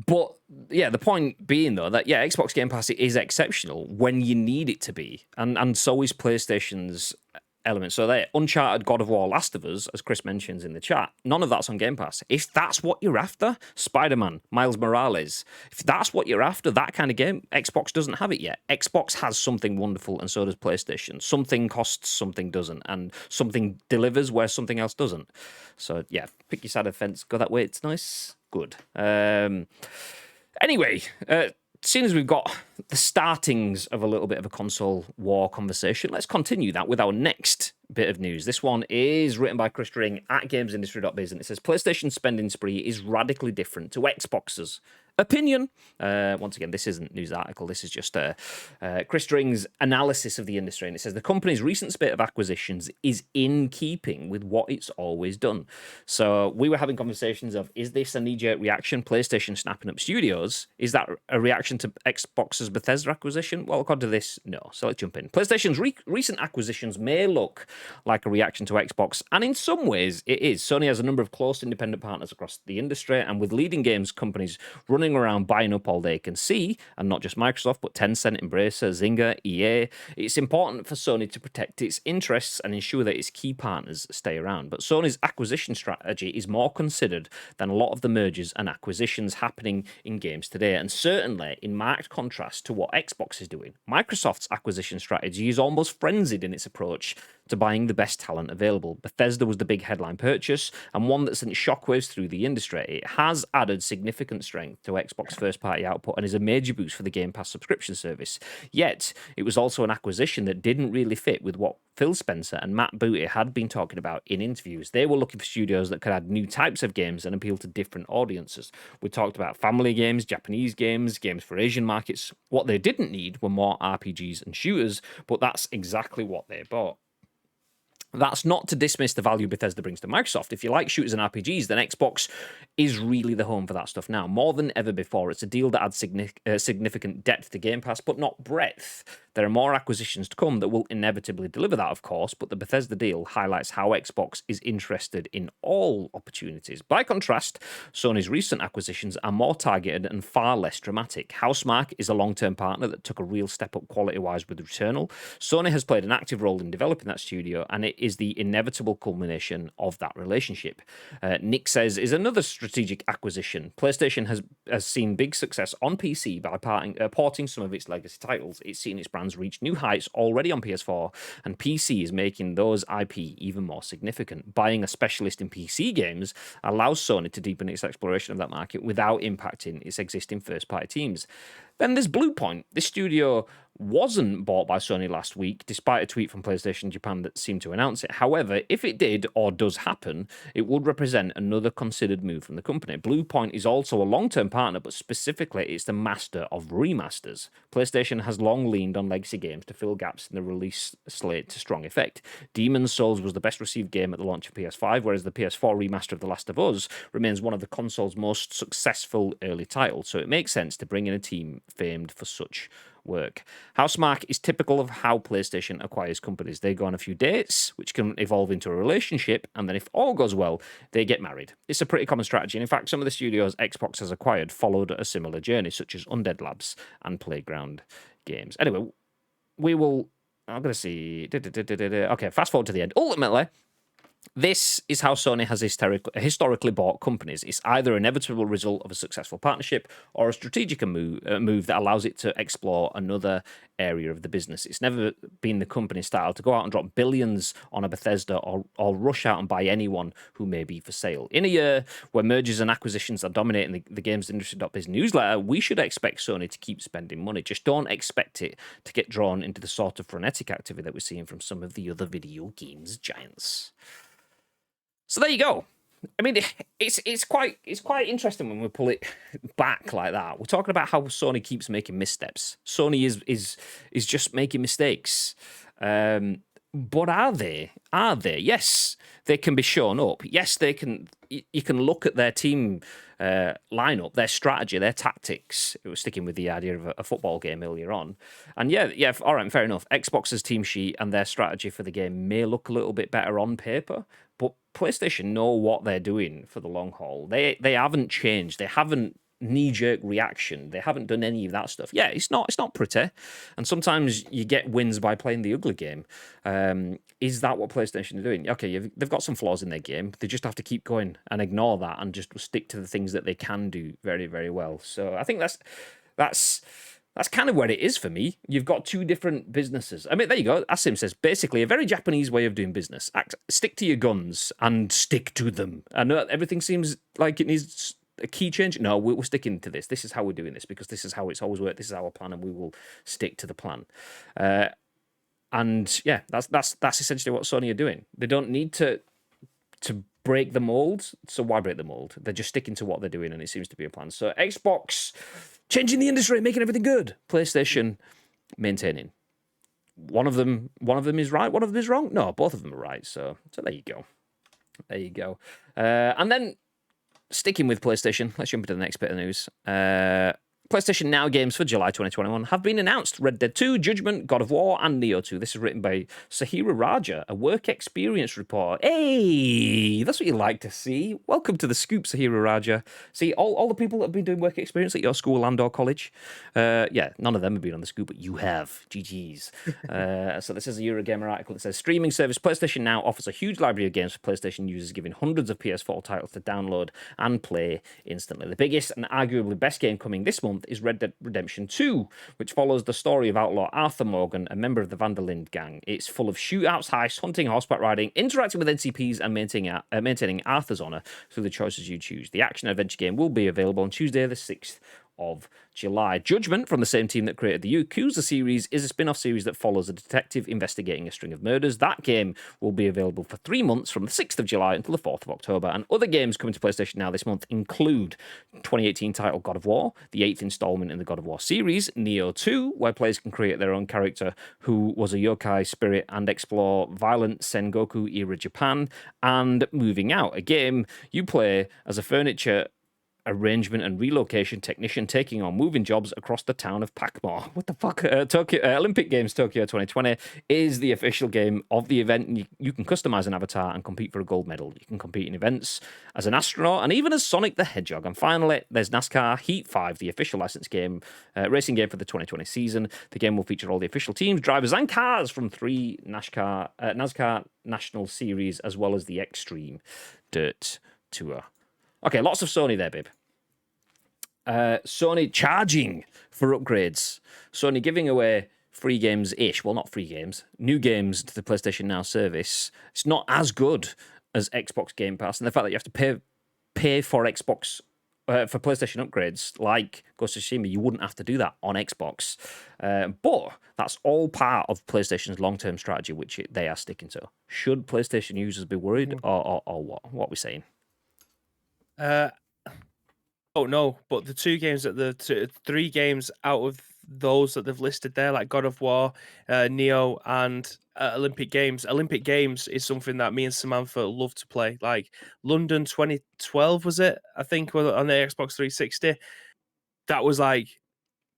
But yeah, the point being though that Xbox Game Pass is exceptional when you need it to be, and so is PlayStation's element. So there, Uncharted, God of War, Last of Us, as Chris mentions in the chat, none of that's on Game Pass. If that's what you're after, Spider-Man, Miles Morales, if that's what you're after, that kind of game, Xbox doesn't have it yet. Xbox has something wonderful, and so does PlayStation. Something costs, something doesn't, and something delivers where something else doesn't. So yeah, pick your side of the fence, go that way. It's nice. Good. Anyway, seeing as we've got the startings of a little bit of a console war conversation, let's continue that with our next bit of news. This one is written by Chris Dring at gamesindustry.biz, and it says PlayStation's spending spree is radically different to Xbox's opinion. Once again, this isn't a news article. This is just Chris Dring's analysis of the industry, and it says the company's recent spate of acquisitions is in keeping with what it's always done. So we were having conversations of, is this a knee-jerk reaction? PlayStation snapping up studios? Is that a reaction to Xbox's Bethesda acquisition? Well, according to this, no. So let's jump in. PlayStation's recent acquisitions may look like a reaction to Xbox, and in some ways it is. Sony has a number of close independent partners across the industry, and with leading games companies running around buying up all they can see, and not just Microsoft, but Tencent, Embracer, Zynga, EA, it's important for Sony to protect its interests and ensure that its key partners stay around. But Sony's acquisition strategy is more considered than a lot of the mergers and acquisitions happening in games today, and certainly in marked contrast to what Xbox is doing. Microsoft's acquisition strategy is almost frenzied in its approach to buying the best talent available. Bethesda was the big headline purchase, and one that sent shockwaves through the industry. It has added significant strength to Xbox first-party output and is a major boost for the Game Pass subscription service. Yet, it was also an acquisition that didn't really fit with what Phil Spencer and Matt Booty had been talking about in interviews. They were looking for studios that could add new types of games and appeal to different audiences. We talked about family games, Japanese games, games for Asian markets. What they didn't need were more RPGs and shooters, but that's exactly what they bought. That's not to dismiss the value Bethesda brings to Microsoft. If you like shooters and RPGs, then Xbox is really the home for that stuff now, more than ever before. It's a deal that adds significant depth to Game Pass, but not breadth. There are more acquisitions to come that will inevitably deliver that, of course, but the Bethesda deal highlights how Xbox is interested in all opportunities. By contrast, Sony's recent acquisitions are more targeted and far less dramatic. Housemarque is a long-term partner that took a real step up quality-wise with Returnal. Sony has played an active role in developing that studio, and it is the inevitable culmination of that relationship. Nick says, is another strategic acquisition. PlayStation has seen big success on PC by porting some of its legacy titles. It's seen its brands reach new heights already on PS4, and PC is making those IP even more significant. Buying a specialist in PC games allows Sony to deepen its exploration of that market without impacting its existing first-party teams. Then there's Bluepoint. This studio wasn't bought by Sony last week, despite a tweet from PlayStation Japan that seemed to announce it. However, if it did or does happen, it would represent another considered move from the company. Bluepoint is also a long-term partner, but specifically it's the master of remasters. PlayStation has long leaned on legacy games to fill gaps in the release slate to strong effect. Demon's Souls was the best received game at the launch of PS5, whereas the PS4 remaster of The Last of Us remains one of the console's most successful early titles, so it makes sense to bring in a team famed for such work. Housemarque is typical of how PlayStation acquires companies. They go on a few dates, which can evolve into a relationship, and then if all goes well, they get married. It's a pretty common strategy, and in fact, some of the studios Xbox has acquired followed a similar journey, such as Undead Labs and Playground Games. Anyway, I'm going to see... Okay, fast forward to the end. Ultimately, this is how Sony has historically bought companies. It's either an inevitable result of a successful partnership or a strategic move that allows it to explore another area of the business. It's never been the company style to go out and drop billions on a Bethesda or rush out and buy anyone who may be for sale. In a year where mergers and acquisitions are dominating the games industry.biz newsletter, we should expect Sony to keep spending money. Just don't expect it to get drawn into the sort of frenetic activity that we're seeing from some of the other video games giants. So there you go. I mean, it's quite interesting when we pull it back like that. We're talking about how Sony keeps making missteps. Sony is just making mistakes. But are they? Yes, they can be shown up. Yes, they can. You can look at their team lineup, their strategy, their tactics. It was sticking with the idea of a football game earlier on. And yeah, all right, fair enough. Xbox's team sheet and their strategy for the game may look a little bit better on paper, but PlayStation know what they're doing for the long haul. They haven't changed. They haven't knee-jerk reaction. They haven't done any of that stuff. Yeah, it's not pretty. And sometimes you get wins by playing the ugly game. Is that what PlayStation are doing? Okay, they've got some flaws in their game. They just have to keep going and ignore that and just stick to the things that they can do very, very well. So I think that's kind of where it is for me. You've got two different businesses. I mean, there you go. As Sim says, basically a very Japanese way of doing business. Stick to your guns and stick to them. I know everything seems like it needs a key change. No, we're sticking to this. This is how we're doing this because this is how it's always worked. This is our plan, and we will stick to the plan. And yeah, that's essentially what Sony are doing. They don't need to break the mold. So why break the mold? They're just sticking to what they're doing, and it seems to be a plan. So Xbox changing the industry, making everything good. PlayStation maintaining. One of them is right. One of them is wrong. No, both of them are right. So there you go. There you go. And then sticking with PlayStation, let's jump into the next bit of news. PlayStation Now games for July 2021 have been announced. Red Dead 2, Judgment, God of War, and Neo 2. This is written by Sahira Raja, a work experience report. Hey, that's what you like to see. Welcome to the scoop, Sahira Raja. See, all the people that have been doing work experience at your school and or college, yeah, none of them have been on the scoop, but you have. GG's. So this is a Eurogamer article that says, streaming service PlayStation Now offers a huge library of games for PlayStation users, giving hundreds of PS4 titles to download and play instantly. The biggest and arguably best game coming this month is Red Dead Redemption 2, which follows the story of outlaw Arthur Morgan, a member of the Vanderlinde gang. It's full of shootouts, heists, hunting, horseback riding, interacting with NCPs, and maintaining Arthur's honor through the choices you choose. The action-adventure game will be available on Tuesday, the 6th of July. Judgment, from the same team that created the Yakuza series, is a spin-off series that follows a detective investigating a string of murders. That game will be available for 3 months from the 6th of July until the 4th of October. And other games coming to PlayStation Now this month include 2018 title God of War, the 8th installment in the God of War series, Neo 2, where players can create their own character who was a yokai spirit and explore violent Sengoku-era Japan, and Moving Out, a game you play as a furniture arrangement and relocation technician taking on moving jobs across the town of Packmore. What the fuck? Olympic Games Tokyo 2020 is the official game of the event. You can customize an avatar and compete for a gold medal. You can compete in events as an astronaut and even as Sonic the Hedgehog. And finally, there's NASCAR Heat 5, the official licensed game, racing game for the 2020 season. The game will feature all the official teams, drivers, and cars from 3 NASCAR National Series, as well as the Extreme Dirt Tour. Okay, lots of Sony there, babe. Sony charging for upgrades. Sony giving away free games-ish. Well, not free games. New games to the PlayStation Now service. It's not as good as Xbox Game Pass. And the fact that you have to pay for Xbox, for PlayStation upgrades, like Ghost of Tsushima, you wouldn't have to do that on Xbox. But that's all part of PlayStation's long-term strategy, which they are sticking to. Should PlayStation users be worried, or what? What are we saying? Oh no, but the 3 games out of those that they've listed there, like God of War, Neo, and Olympic Games. Olympic Games is something that me and Samantha love to play. Like London 2012 was it? I think on the Xbox 360. That was like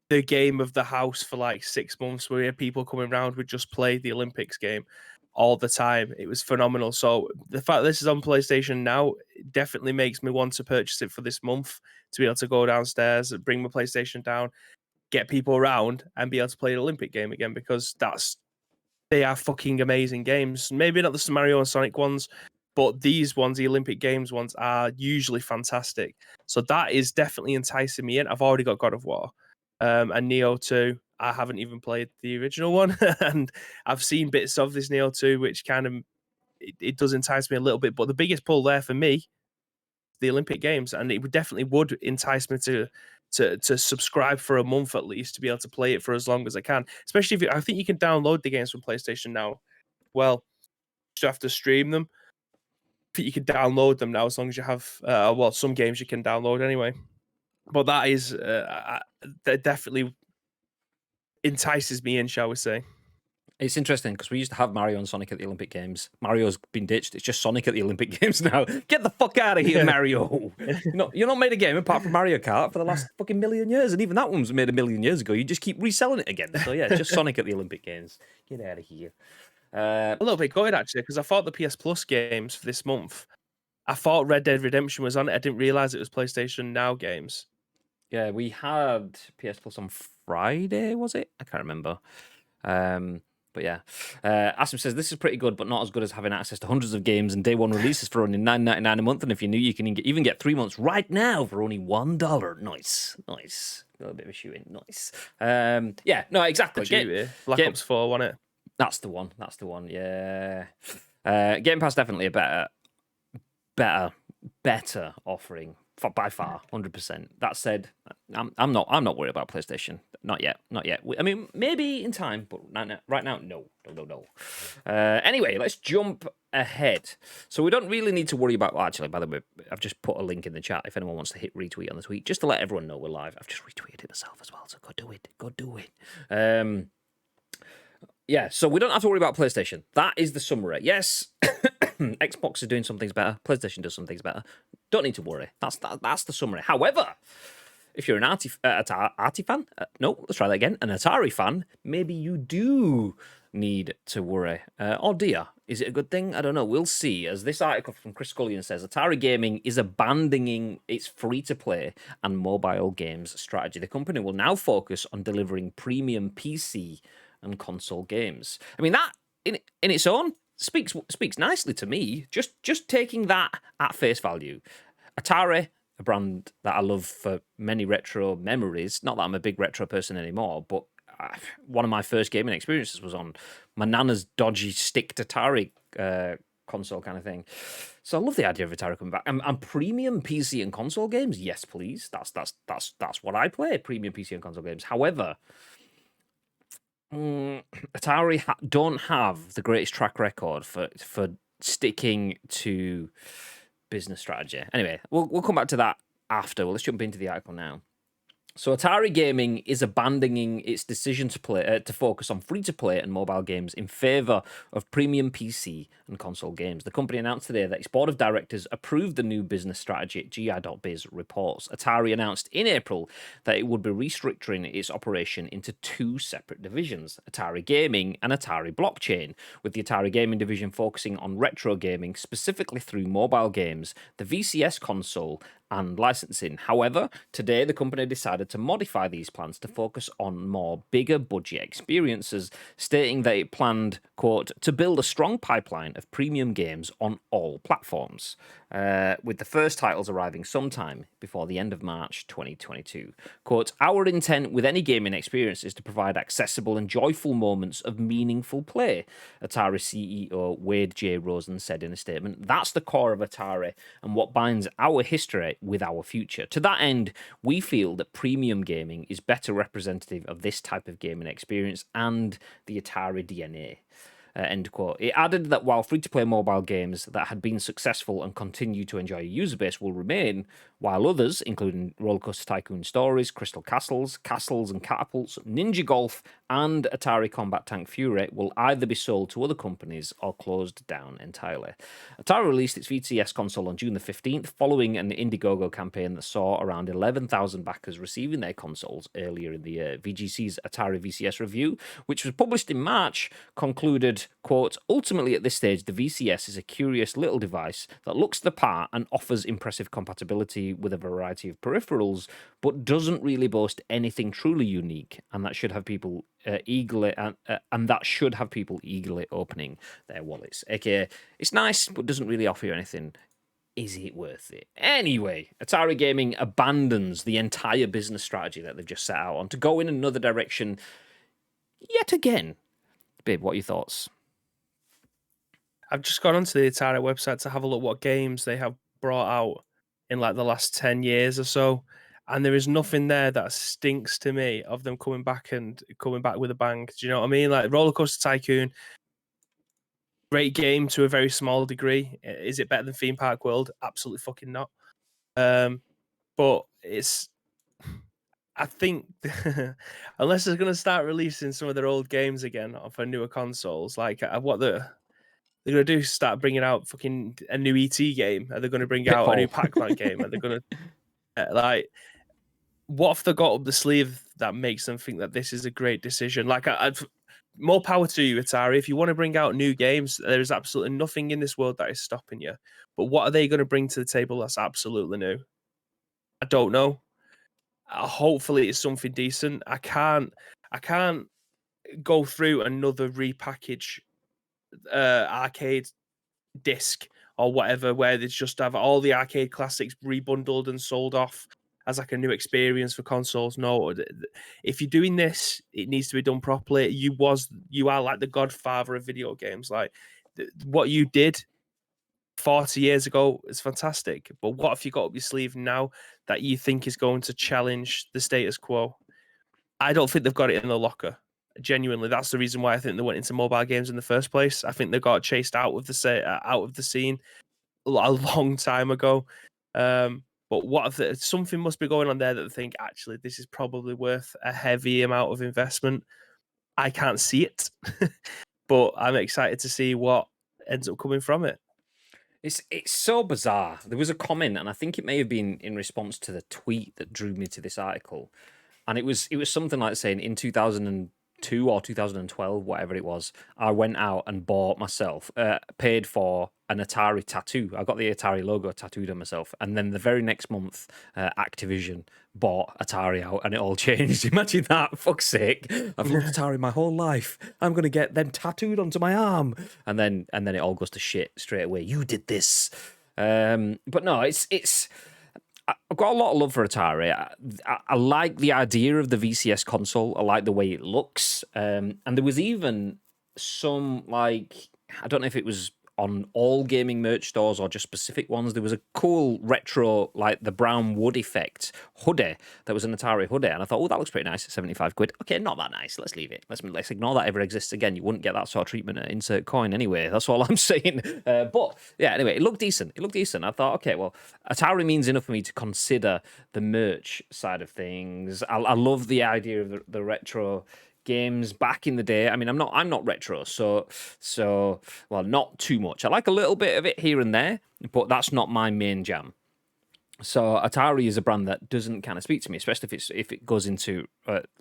the game of the house for like 6 months. We had people coming around would just play the Olympics game all the time. It was phenomenal. So the fact that this is on PlayStation now definitely makes me want to purchase it for this month to be able to go downstairs, bring my PlayStation down, get people around, and be able to play an Olympic game again, because they are fucking amazing games. Maybe not the Mario and Sonic ones, but these ones, the Olympic Games ones, are usually fantastic. So that is definitely enticing me in. I've already got God of War and Neo 2. I haven't even played the original one, and I've seen bits of this Neo 2, which kind of it does entice me a little bit. But the biggest pull there for me, the Olympic Games, and it definitely would entice me to subscribe for a month at least, to be able to play it for as long as I can. Especially if I think you can download the games from PlayStation now. Well, you have to stream them. I think you can download them now as long as you have. Well, some games you can download anyway. But that is that definitely entices me in, shall we say? It's interesting because we used to have Mario and Sonic at the Olympic Games. Mario's been ditched. It's just Sonic at the Olympic Games now. Get the fuck out of here, Mario. You're not made a game apart from Mario Kart for the last fucking million years. And even that one was made a million years ago. You just keep reselling it again. So yeah, it's just Sonic at the Olympic Games. Get out of here. A little bit gutted, actually, because I thought the PS Plus games for this month, I thought Red Dead Redemption was on it. I didn't realize it was PlayStation Now games. Yeah, we had PS Plus on Friday, was it? I can't remember. But yeah, Asim says this is pretty good, but not as good as having access to hundreds of games and day one releases for only $9.99 a month. And if you're new, you can even get 3 months right now for only $1. Nice. A little bit of a shooting. Nice. Yeah, no, exactly. Black Ops 4, wasn't it? That's the one. Yeah. Game Pass definitely a better offering by far, 100%. That said, I'm not worried about PlayStation. Not yet. I mean, maybe in time, but right now, no. Anyway, let's jump ahead. So we don't really need to worry about. Well, actually, by the way, I've just put a link in the chat if anyone wants to hit retweet on the tweet, just to let everyone know we're live. I've just retweeted it myself as well, so go do it. Yeah, so we don't have to worry about PlayStation. That is the summary. Yes, Xbox is doing some things better. PlayStation does some things better. Don't need to worry. That's the summary. However, if you're an Atari fan, no, let's try that again. An Atari fan, maybe you do need to worry. Or do you? Is it a good thing? I don't know. We'll see. As this article from Chris Scullion says, Atari Gaming is abandoning its free-to-play and mobile games strategy. The company will now focus on delivering premium PC and console games. I mean, that in its own speaks nicely to me. Just taking that at face value. Atari, a brand that I love for many retro memories. Not that I'm a big retro person anymore, but one of my first gaming experiences was on my nana's dodgy sticked Atari console kind of thing. So I love the idea of Atari coming back. And premium PC and console games, yes, please. That's what I play. Premium PC and console games. However, Atari don't have the greatest track record for sticking to business strategy. Anyway, we'll come back to that after. Well, let's jump into the article now. So Atari Gaming is abandoning its decision to focus on free-to-play and mobile games in favour of premium PC and console games. The company announced today that its board of directors approved the new business strategy, GI.biz reports. Atari announced in April that it would be restructuring its operation into two separate divisions, Atari Gaming and Atari Blockchain, with the Atari Gaming division focusing on retro gaming, specifically through mobile games, the VCS console, and licensing. However, today the company decided to modify these plans to focus on more bigger budget experiences, stating that it planned, quote, to build a strong pipeline of premium games on all platforms, with the first titles arriving sometime before the end of March 2022. Quote, our intent with any gaming experience is to provide accessible and joyful moments of meaningful play, Atari CEO Wade J. Rosen said in a statement. That's the core of Atari and what binds our history with our future. To that end, we feel that premium gaming is better representative of this type of gaming experience and the Atari DNA. end quote. It added that while free-to-play mobile games that had been successful and continue to enjoy a user base will remain, while others, including Rollercoaster Tycoon Stories, Crystal Castles, Castles and Catapults, Ninja Golf, and Atari Combat Tank Fury, will either be sold to other companies or closed down entirely. Atari released its VCS console on June the 15th, following an Indiegogo campaign that saw around 11,000 backers receiving their consoles earlier in the year. VGC's Atari VCS review, which was published in March, concluded, quote, ultimately at this stage, the VCS is a curious little device that looks the part and offers impressive compatibility with a variety of peripherals, but doesn't really boast anything truly unique, and that should have people eagerly opening their wallets. AKA, it's nice, but doesn't really offer you anything. Is it worth it? Anyway, Atari Gaming abandons the entire business strategy that they've just set out on to go in another direction yet again. Babe, what are your thoughts? I've just gone onto the Atari website to have a look what games they have brought out in like the last 10 years or so. And there is nothing there that stinks to me of them coming back with a bang. Do you know what I mean? Like Rollercoaster Tycoon, great game to a very small degree. Is it better than Theme Park World? Absolutely fucking not. But it's, I think, unless they're going to start releasing some of their old games again for newer consoles, like what they're going to do is start bringing out fucking a new ET game. Are they going to bring out a new Pac-Man game? Are they going to, like, what have they got up the sleeve that makes them think that this is a great decision? Like, more power to you, Atari. If you want to bring out new games, there is absolutely nothing in this world that is stopping you. But what are they going to bring to the table that's absolutely new? I don't know. Hopefully, it's something decent. I can't go through another repackage arcade disc or whatever where they just have all the arcade classics rebundled and sold off as like a new experience for consoles. No, if you're doing this, it needs to be done properly. You are like the godfather of video games. Like what you did 40 years ago is fantastic, but what have you got up your sleeve now that you think is going to challenge the status quo? I don't think they've got it in the locker. Genuinely, that's the reason why I think they went into mobile games in the first place. I think they got chased out of the scene a long time ago. But what if something must be going on there that they think actually this is probably worth a heavy amount of investment? I can't see it, but I'm excited to see what ends up coming from it. It's so bizarre. There was a comment, and I think it may have been in response to the tweet that drew me to this article, and it was something like saying in 2002 or 2012, whatever it was, I went out and bought myself, paid for an Atari tattoo. I got the Atari logo tattooed on myself, and then the very next month, Activision bought Atari out, and it all changed. Imagine that, fuck's sake! I've loved Atari my whole life. I'm gonna get them tattooed onto my arm, and then it all goes to shit straight away. You did this, but no, it's. I've got a lot of love for Atari. I like the idea of the VCS console. I like the way it looks. And there was even some, like, I don't know if it was on all gaming merch stores or just specific ones. There was a cool retro, like the brown wood effect hoodie that was an Atari hoodie. And I thought, oh, that looks pretty nice at 75 quid. Okay, not that nice. Let's leave it. Let's ignore that ever exists again. You wouldn't get that sort of treatment at Insert Coin anyway. That's all I'm saying. But yeah, anyway, it looked decent. I thought, okay, well, Atari means enough for me to consider the merch side of things. I love the idea of the retro games back in the day. I mean, I'm not retro, so well, not too much. I like a little bit of it here and there, but that's not my main jam. So Atari is a brand that doesn't kind of speak to me, especially if it goes into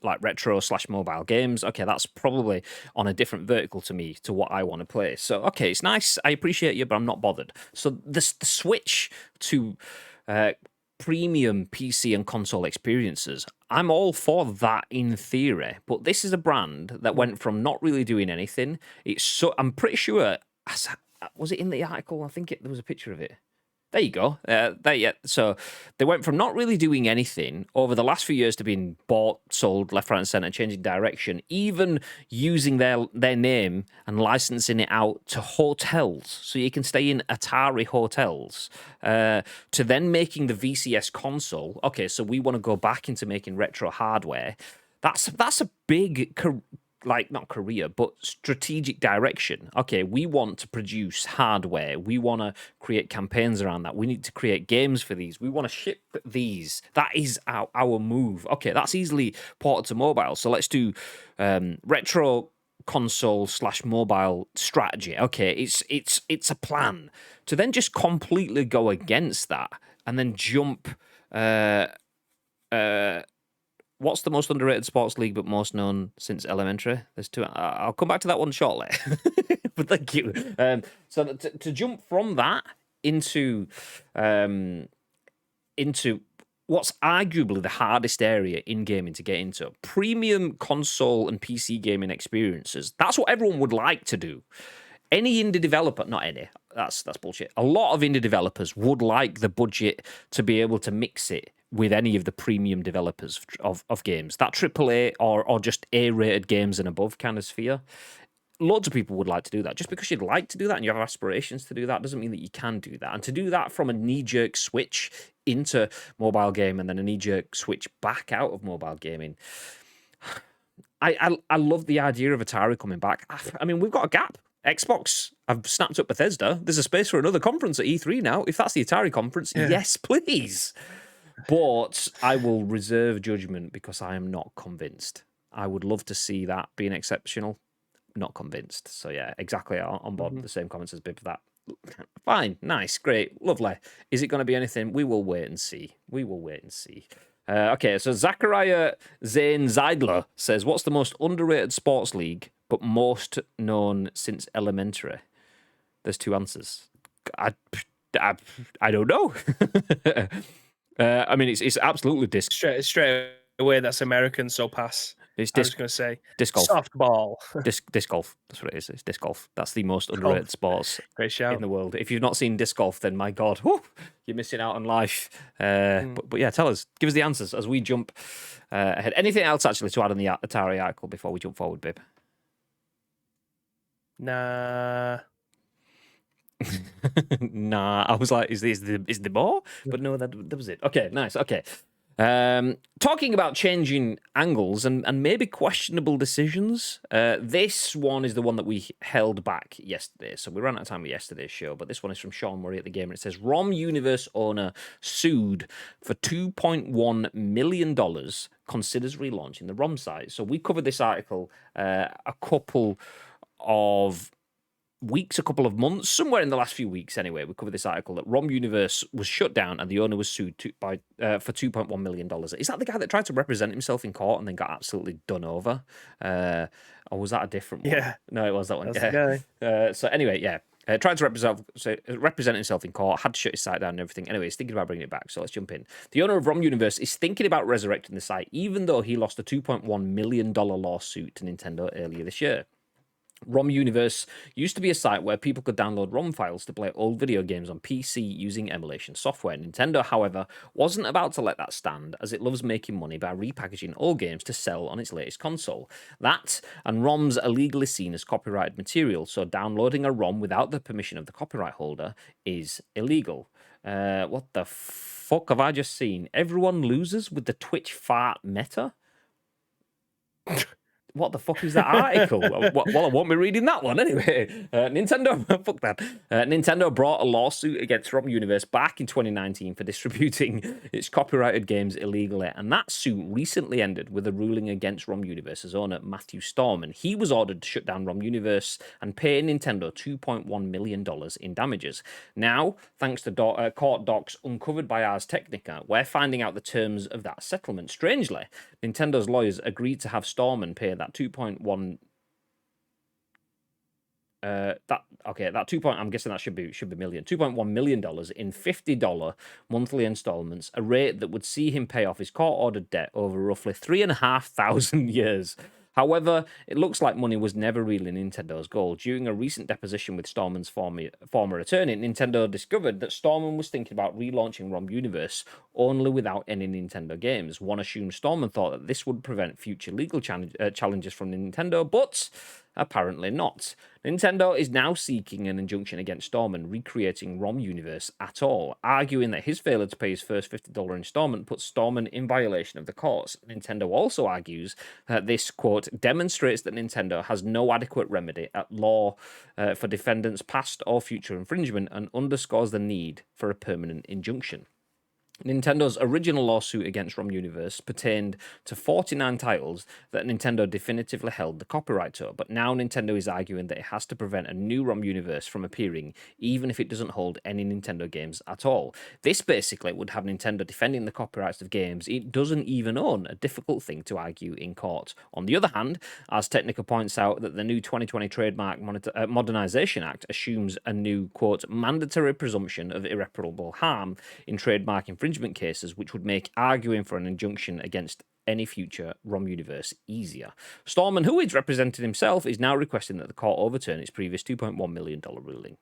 like retro / mobile games. Okay, that's probably on a different vertical to me, to what I want to play. So okay, it's nice. I appreciate you, but I'm not bothered. So the switch to premium PC and console experiences, I'm all for that in theory, but this is a brand that went from not really doing anything. I'm pretty sure, was it in the article? I think there was a picture of it. There you go. So they went from not really doing anything over the last few years to being bought, sold left, right, and center, changing direction, even using their name and licensing it out to hotels, so you can stay in Atari hotels, to then making the VCS console. Okay, so we want to go back into making retro hardware. That's a big like not career, but strategic direction. Okay, we want to produce hardware. We want to create campaigns around that. We need to create games for these. We want to ship these. That is our move. Okay, that's easily ported to mobile. So let's do retro console / mobile strategy. Okay, it's a plan. To then just completely go against that and then jump. What's the most underrated sports league but most known since elementary? There's two. I'll come back to that one shortly. But thank you. So to jump from that into what's arguably the hardest area in gaming to get into, premium console and PC gaming experiences. That's what everyone would like to do. Any indie developer, not any, that's bullshit. A lot of indie developers would like the budget to be able to mix it with any of the premium developers of games. That AAA or just A-rated games and above kind of sphere. Loads of people would like to do that. Just because you'd like to do that and you have aspirations to do that doesn't mean that you can do that. And to do that from a knee-jerk switch into mobile game and then a knee-jerk switch back out of mobile gaming, I love the idea of Atari coming back. I mean, we've got a gap. Xbox, I've snapped up Bethesda. There's a space for another conference at E3 now. If that's the Atari conference, yes, please. But I will reserve judgment because I am not convinced. I would love to see that being exceptional. Not convinced. So yeah, exactly on board with the same comments as Bib for that. Fine, nice, great, lovely. Is it going to be anything? We will wait and see. Okay, so Zachariah Zane Zeidler says, what's the most underrated sports league but most known since elementary? There's two answers. I don't know. I mean, it's absolutely disc. Straight away, that's American, so pass. It's I was going to say disc golf. Softball. disc golf. That's what it is. It's disc golf. That's the most underrated sports Great shout. in the world. If you've not seen disc golf, then my God, you're missing out on life. But yeah, tell us. Give us the answers as we jump ahead. Anything else actually to add on the Atari article before we jump forward, Bib? Nah. Nah, I was like, is there more? But no, that was it. Okay, nice. Okay. Talking about changing angles and maybe questionable decisions, this one is the one that we held back yesterday. So we ran out of time with yesterday's show, but this one is from Sean Murray at the Gamer. It says, RomUniverse owner sued for $2.1 million, considers relaunching the ROM site. So we covered this article a couple of months, somewhere in the last few weeks anyway. We covered this article that RomUniverse was shut down and the owner was sued for $2.1 million. Is that the guy that tried to represent himself in court and then got absolutely done over? Or was that a different one? Yeah. No, it was that one. That's the guy. So anyway, yeah. Tried to represent himself in court, had to shut his site down and everything. Anyway, he's thinking about bringing it back, so let's jump in. The owner of RomUniverse is thinking about resurrecting the site, even though he lost a $2.1 million lawsuit to Nintendo earlier this year. RomUniverse used to be a site where people could download ROM files to play old video games on PC using emulation software. Nintendo, however, wasn't about to let that stand, as it loves making money by repackaging old games to sell on its latest console. That, and ROMs are legally seen as copyrighted material, so downloading a ROM without the permission of the copyright holder is illegal. What the fuck have I just seen? Everyone loses with the Twitch fart meta? What the fuck is that article? Well, I won't be reading that one anyway. Nintendo, fuck that. Nintendo brought a lawsuit against RomUniverse back in 2019 for distributing its copyrighted games illegally, and that suit recently ended with a ruling against RomUniverse's owner, Matthew Storman. He was ordered to shut down RomUniverse and pay Nintendo $2.1 million in damages. Now, thanks to court docs uncovered by Ars Technica, we're finding out the terms of that settlement. Strangely, Nintendo's lawyers agreed to have Storman pay that 2.1 I'm guessing that should be million. $2.1 million in $50 monthly installments, a rate that would see him pay off his court-ordered debt over roughly 3,500 years. However, it looks like money was never really Nintendo's goal. During a recent deposition with Storman's former attorney, Nintendo discovered that Storman was thinking about relaunching RomUniverse only without any Nintendo games. One assumed Storman thought that this would prevent future legal challenges from Nintendo, but Apparently not. Nintendo is now seeking an injunction against Stallman recreating RomUniverse at all, arguing that his failure to pay his first $50 installment puts Stallman in violation of the courts. Nintendo also argues that this, quote, demonstrates that Nintendo has no adequate remedy at law for defendants' past or future infringement and underscores the need for a permanent injunction. Nintendo's original lawsuit against RomUniverse pertained to 49 titles that Nintendo definitively held the copyright to, but now Nintendo is arguing that it has to prevent a new RomUniverse from appearing, even if it doesn't hold any Nintendo games at all. This basically would have Nintendo defending the copyrights of games it doesn't even own, a difficult thing to argue in court. On the other hand, as Technica points out, that the new 2020 Trademark Modernization Act assumes a new, quote, mandatory presumption of irreparable harm in trademark infringement cases, which would make arguing for an injunction against any future RomUniverse easier. Stallman, who has represented himself, is now requesting that the court overturn its previous $2.1 million ruling.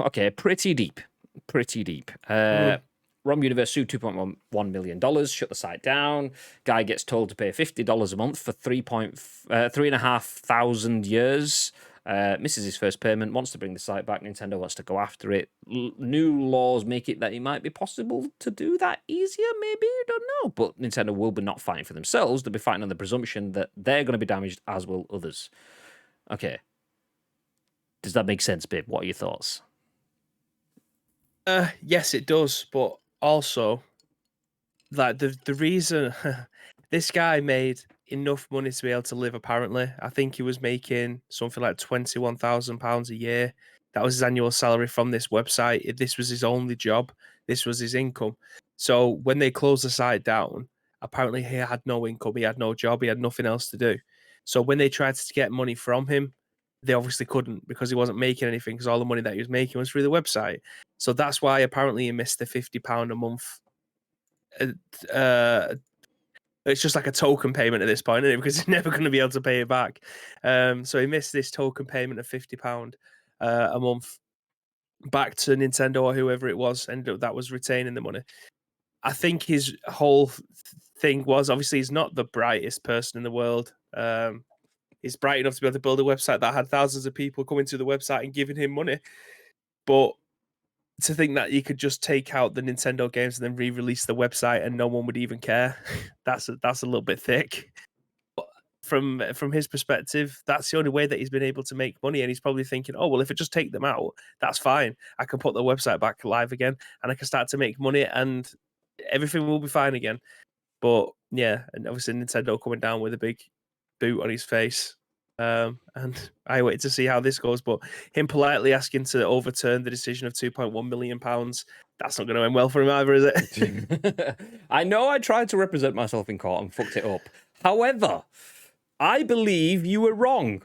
Okay, pretty deep. Pretty deep. RomUniverse sued $2.1 million, shut the site down. Guy gets told to pay $50 a month for 3,500 years. Misses his first payment, wants to bring the site back. Nintendo wants to go after it. New laws make it that it might be possible to do that easier, maybe? I don't know. But Nintendo will be not fighting for themselves. They'll be fighting on the presumption that they're going to be damaged, as will others. Okay. Does that make sense, babe? What are your thoughts? Yes, it does. But also, like the reason this guy made enough money to be able to live, apparently. I think he was making something like £21,000 a year. That was his annual salary from this website. This was his only job. This was his income. So when they closed the site down, apparently he had no income. He had no job. He had nothing else to do. So when they tried to get money from him, they obviously couldn't because he wasn't making anything because all the money that he was making was through the website. So that's why apparently he missed the £50 a month. It's just like a token payment at this point, isn't it? Because he's never going to be able to pay it back. So he missed this token payment of £50 a month back to Nintendo or whoever it was, and that was retaining the money. I think his whole thing was, obviously he's not the brightest person in the world. He's bright enough to be able to build a website that had thousands of people coming to the website and giving him money. But to think that you could just take out the Nintendo games and then re-release the website and no one would even care, that's a little bit thick. But from his perspective, that's the only way that he's been able to make money, and he's probably thinking, oh well, if I just take them out, that's fine. I can put the website back live again, and I can start to make money, and everything will be fine again. But yeah, and obviously Nintendo coming down with a big boot on his face. And I wait to see how this goes, but him politely asking to overturn the decision of £2.1 million, that's not going to end well for him either, is it? I know I tried to represent myself in court and fucked it up. However, I believe you were wrong.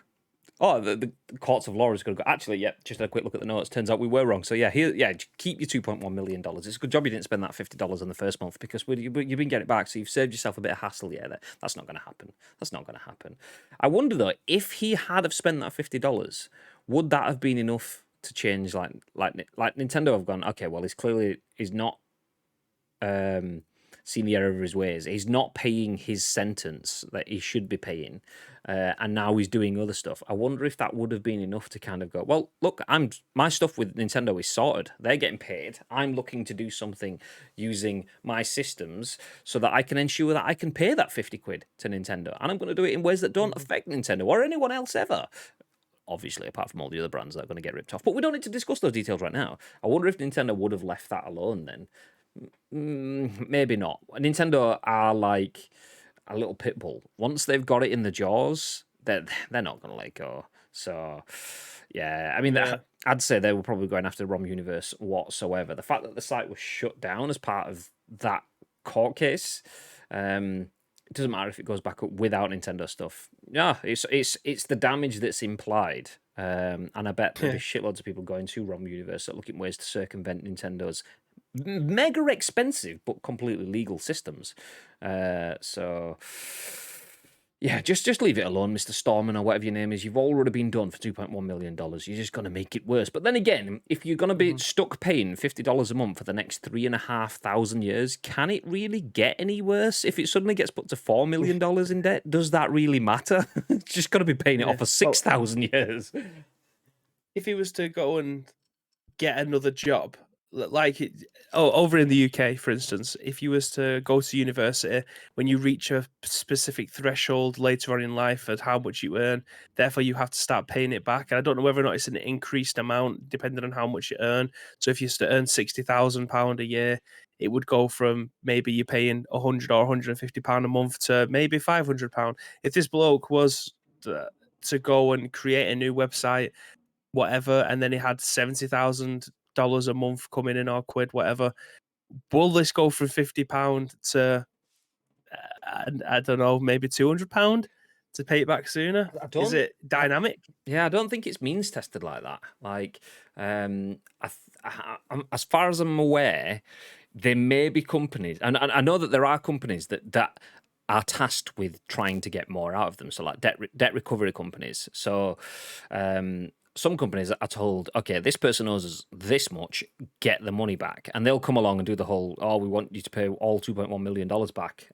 Oh, the courts of law is going to go. Actually, yeah, just a quick look at the notes. Turns out we were wrong. So yeah, keep your $2.1 million. It's a good job you didn't spend that $50 in the first month because you've been getting it back. So you've saved yourself a bit of hassle. Yeah, that's not going to happen. That's not going to happen. I wonder though, if he had have spent that $50, would that have been enough to change? Like Nintendo have gone, okay, well, he's not seen the error of his ways. He's not paying his sentence that he should be paying, and now he's doing other stuff. I wonder if that would have been enough to kind of go, well, look, my stuff with Nintendo is sorted. They're getting paid. I'm looking to do something using my systems so that I can ensure that I can pay that 50 quid to Nintendo, and I'm going to do it in ways that don't affect Nintendo or anyone else ever. Obviously, apart from all the other brands that are going to get ripped off. But we don't need to discuss those details right now. I wonder if Nintendo would have left that alone then. Maybe not. Nintendo are like a little pit bull. Once they've got it in the jaws, they're not going to let go. So, yeah, I mean, I'd say they were probably going after RomUniverse whatsoever. The fact that the site was shut down as part of that court case, it doesn't matter if it goes back up without Nintendo stuff. Yeah, it's the damage that's implied. And I bet there'll be shitloads of people going to RomUniverse that looking at ways to circumvent Nintendo's mega expensive but completely legal systems. So Yeah, just leave it alone, Mr. Storman, or whatever your name is. You've already been done for $2.1 million. You're just going to make it worse. But then again, if you're going to be stuck paying $50 a month for the next 3,500 years, can it really get any worse? If it suddenly gets put to $4 million in debt, does that really matter? It's just got to be paying it off for 6,000 years. If he was to go and get another job, over in the UK, for instance, if you was to go to university, when you reach a specific threshold later on in life at how much you earn, therefore you have to start paying it back. And I don't know whether or not it's an increased amount depending on how much you earn. So if you used to earn £60,000 a year, it would go from maybe you're paying £100 or £150 a month to maybe £500. If this bloke was to go and create a new website, whatever, and then he had $70,000 a month coming in, or quid, whatever, will this go from £50 to I don't know, maybe £200 to pay it back sooner? Is it dynamic? Yeah, I don't think it's means tested like that. Like, as far as I'm aware, there may be companies, and I know that there are companies that are tasked with trying to get more out of them. So, like debt recovery companies. So, some companies are told, okay, this person owes us this much, get the money back, and they'll come along and do the whole, oh, we want you to pay all $2.1 million back.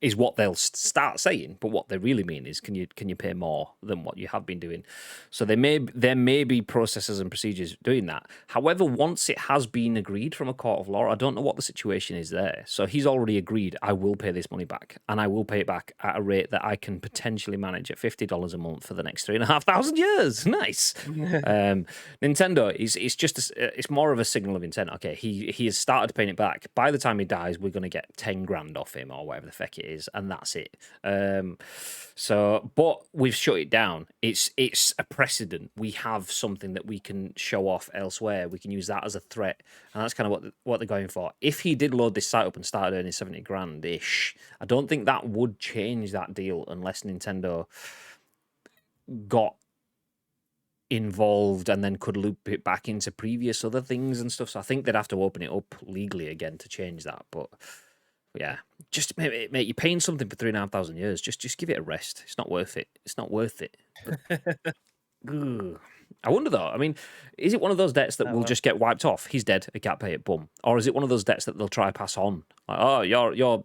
Is what they'll start saying, but what they really mean is, can you pay more than what you have been doing? So there may be processes and procedures doing that. However, once it has been agreed from a court of law, I don't know what the situation is there. So he's already agreed, I will pay this money back, and I will pay it back at a rate that I can potentially manage at $50 a month for the next 3,500 years. Nice. Nintendo it's more of a signal of intent. Okay, he has started paying it back. By the time he dies, we're going to get 10 grand off him or whatever the feck it is, and that's it. But we've shut it down. It's a precedent. We have something that we can show off elsewhere. We can use that as a threat, and that's kind of what they're going for. If he did load this site up and started earning 70 grand ish, I don't think that would change that deal unless Nintendo got involved and then could loop it back into previous other things and stuff. So I think they'd have to open it up legally again to change that. But yeah, just mate, you're paying something for 3,500 years. Just give it a rest. It's not worth it. It's not worth it. I wonder though. I mean, is it one of those debts that will just get wiped off? He's dead. I can't pay it. Boom. Or is it one of those debts that they'll try to pass on? Like, oh, you're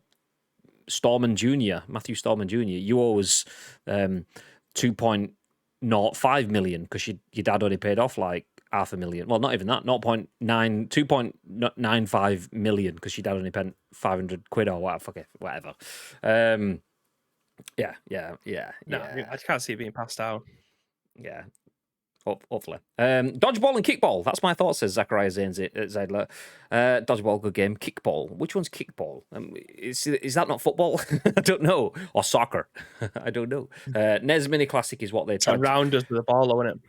Storman Jr., Matthew Storman Jr. You owe us 2.05 million because your dad only paid off like $500,000. Well, not even that. 2.95 million because your dad only paid 500 quid or whatever. Yeah. No, I can't see it being passed out. Yeah. Hopefully. Dodgeball and kickball. That's my thought, says Zachariah Zeidler. Dodgeball, good game. Kickball. Which one's kickball? Is that not football? I don't know. Or soccer. I don't know. NES Mini Classic is what they tried. Around us with the ball, isn't it?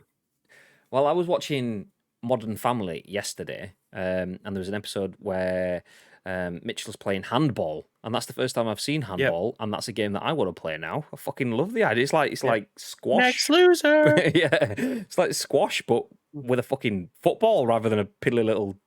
Well, I was watching Modern Family yesterday, and there was an episode where Mitchell's playing handball, and that's the first time I've seen handball, and that's a game that I want to play now. I fucking love the idea. It's like squash. Next loser. Yeah, it's like squash, but with a fucking football rather than a piddly little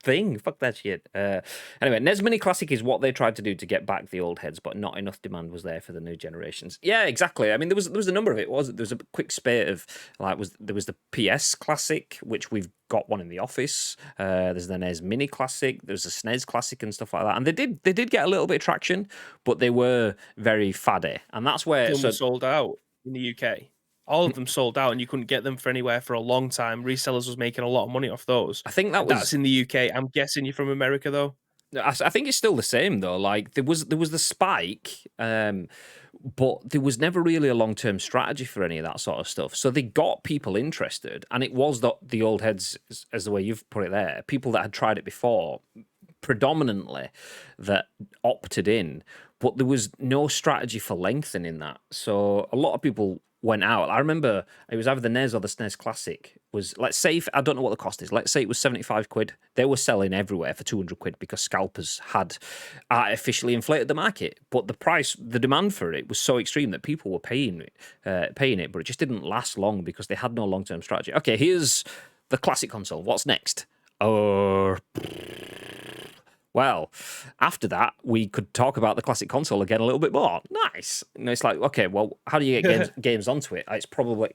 thing. Fuck that shit. Anyway, NES Mini Classic is what they tried to do to get back the old heads, but not enough demand was there for the new generations. Yeah, exactly. I mean, there was a number of it. There was a quick spate of there was the PS Classic, which we've got one in the office. There's the NES Mini Classic. There's a SNES Classic and stuff like that. And they did get a little bit of traction, but they were very faddy, and that's where some sold out in the UK. All of them sold out, and you couldn't get them for anywhere for a long time. Resellers was making a lot of money off those. I think that's in the UK. I'm guessing you're from America, though. I think it's still the same though. Like there was the spike, but there was never really a long-term strategy for any of that sort of stuff. So they got people interested, and it was the old heads, as the way you've put it there, people that had tried it before, predominantly, that opted in. But there was no strategy for lengthening that. So a lot of people went out. I remember it was either the NES or the SNES Classic was, let's say, I don't know what the cost is. Let's say it was 75 quid. They were selling everywhere for 200 quid because scalpers had artificially inflated the market. But the demand for it was so extreme that people were paying it, but it just didn't last long because they had no long-term strategy. Okay, here's the classic console. What's next? Well, after that, we could talk about the classic console again a little bit more. Nice. It's like, okay, well, how do you get games onto it? It's probably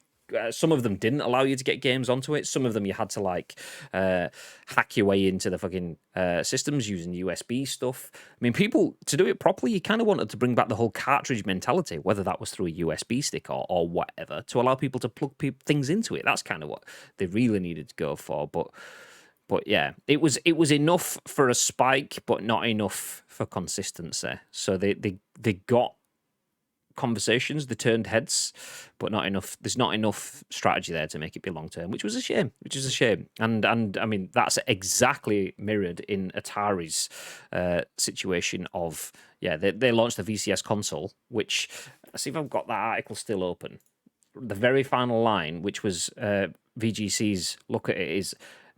some of them didn't allow you to get games onto it. Some of them you had to like hack your way into the fucking systems using USB stuff. I mean, people to do it properly, you kind of wanted to bring back the whole cartridge mentality, whether that was through a USB stick or whatever, to allow people to plug things into it. That's kind of what they really needed to go for, But yeah, it was enough for a spike, but not enough for consistency. So they got conversations, they turned heads, but not enough. There's not enough strategy there to make it be long term, which was a shame. And I mean that's exactly mirrored in Atari's situation of they launched the VCS console, which I see if I've got that article still open. The very final line, which was VGC's look at it, is.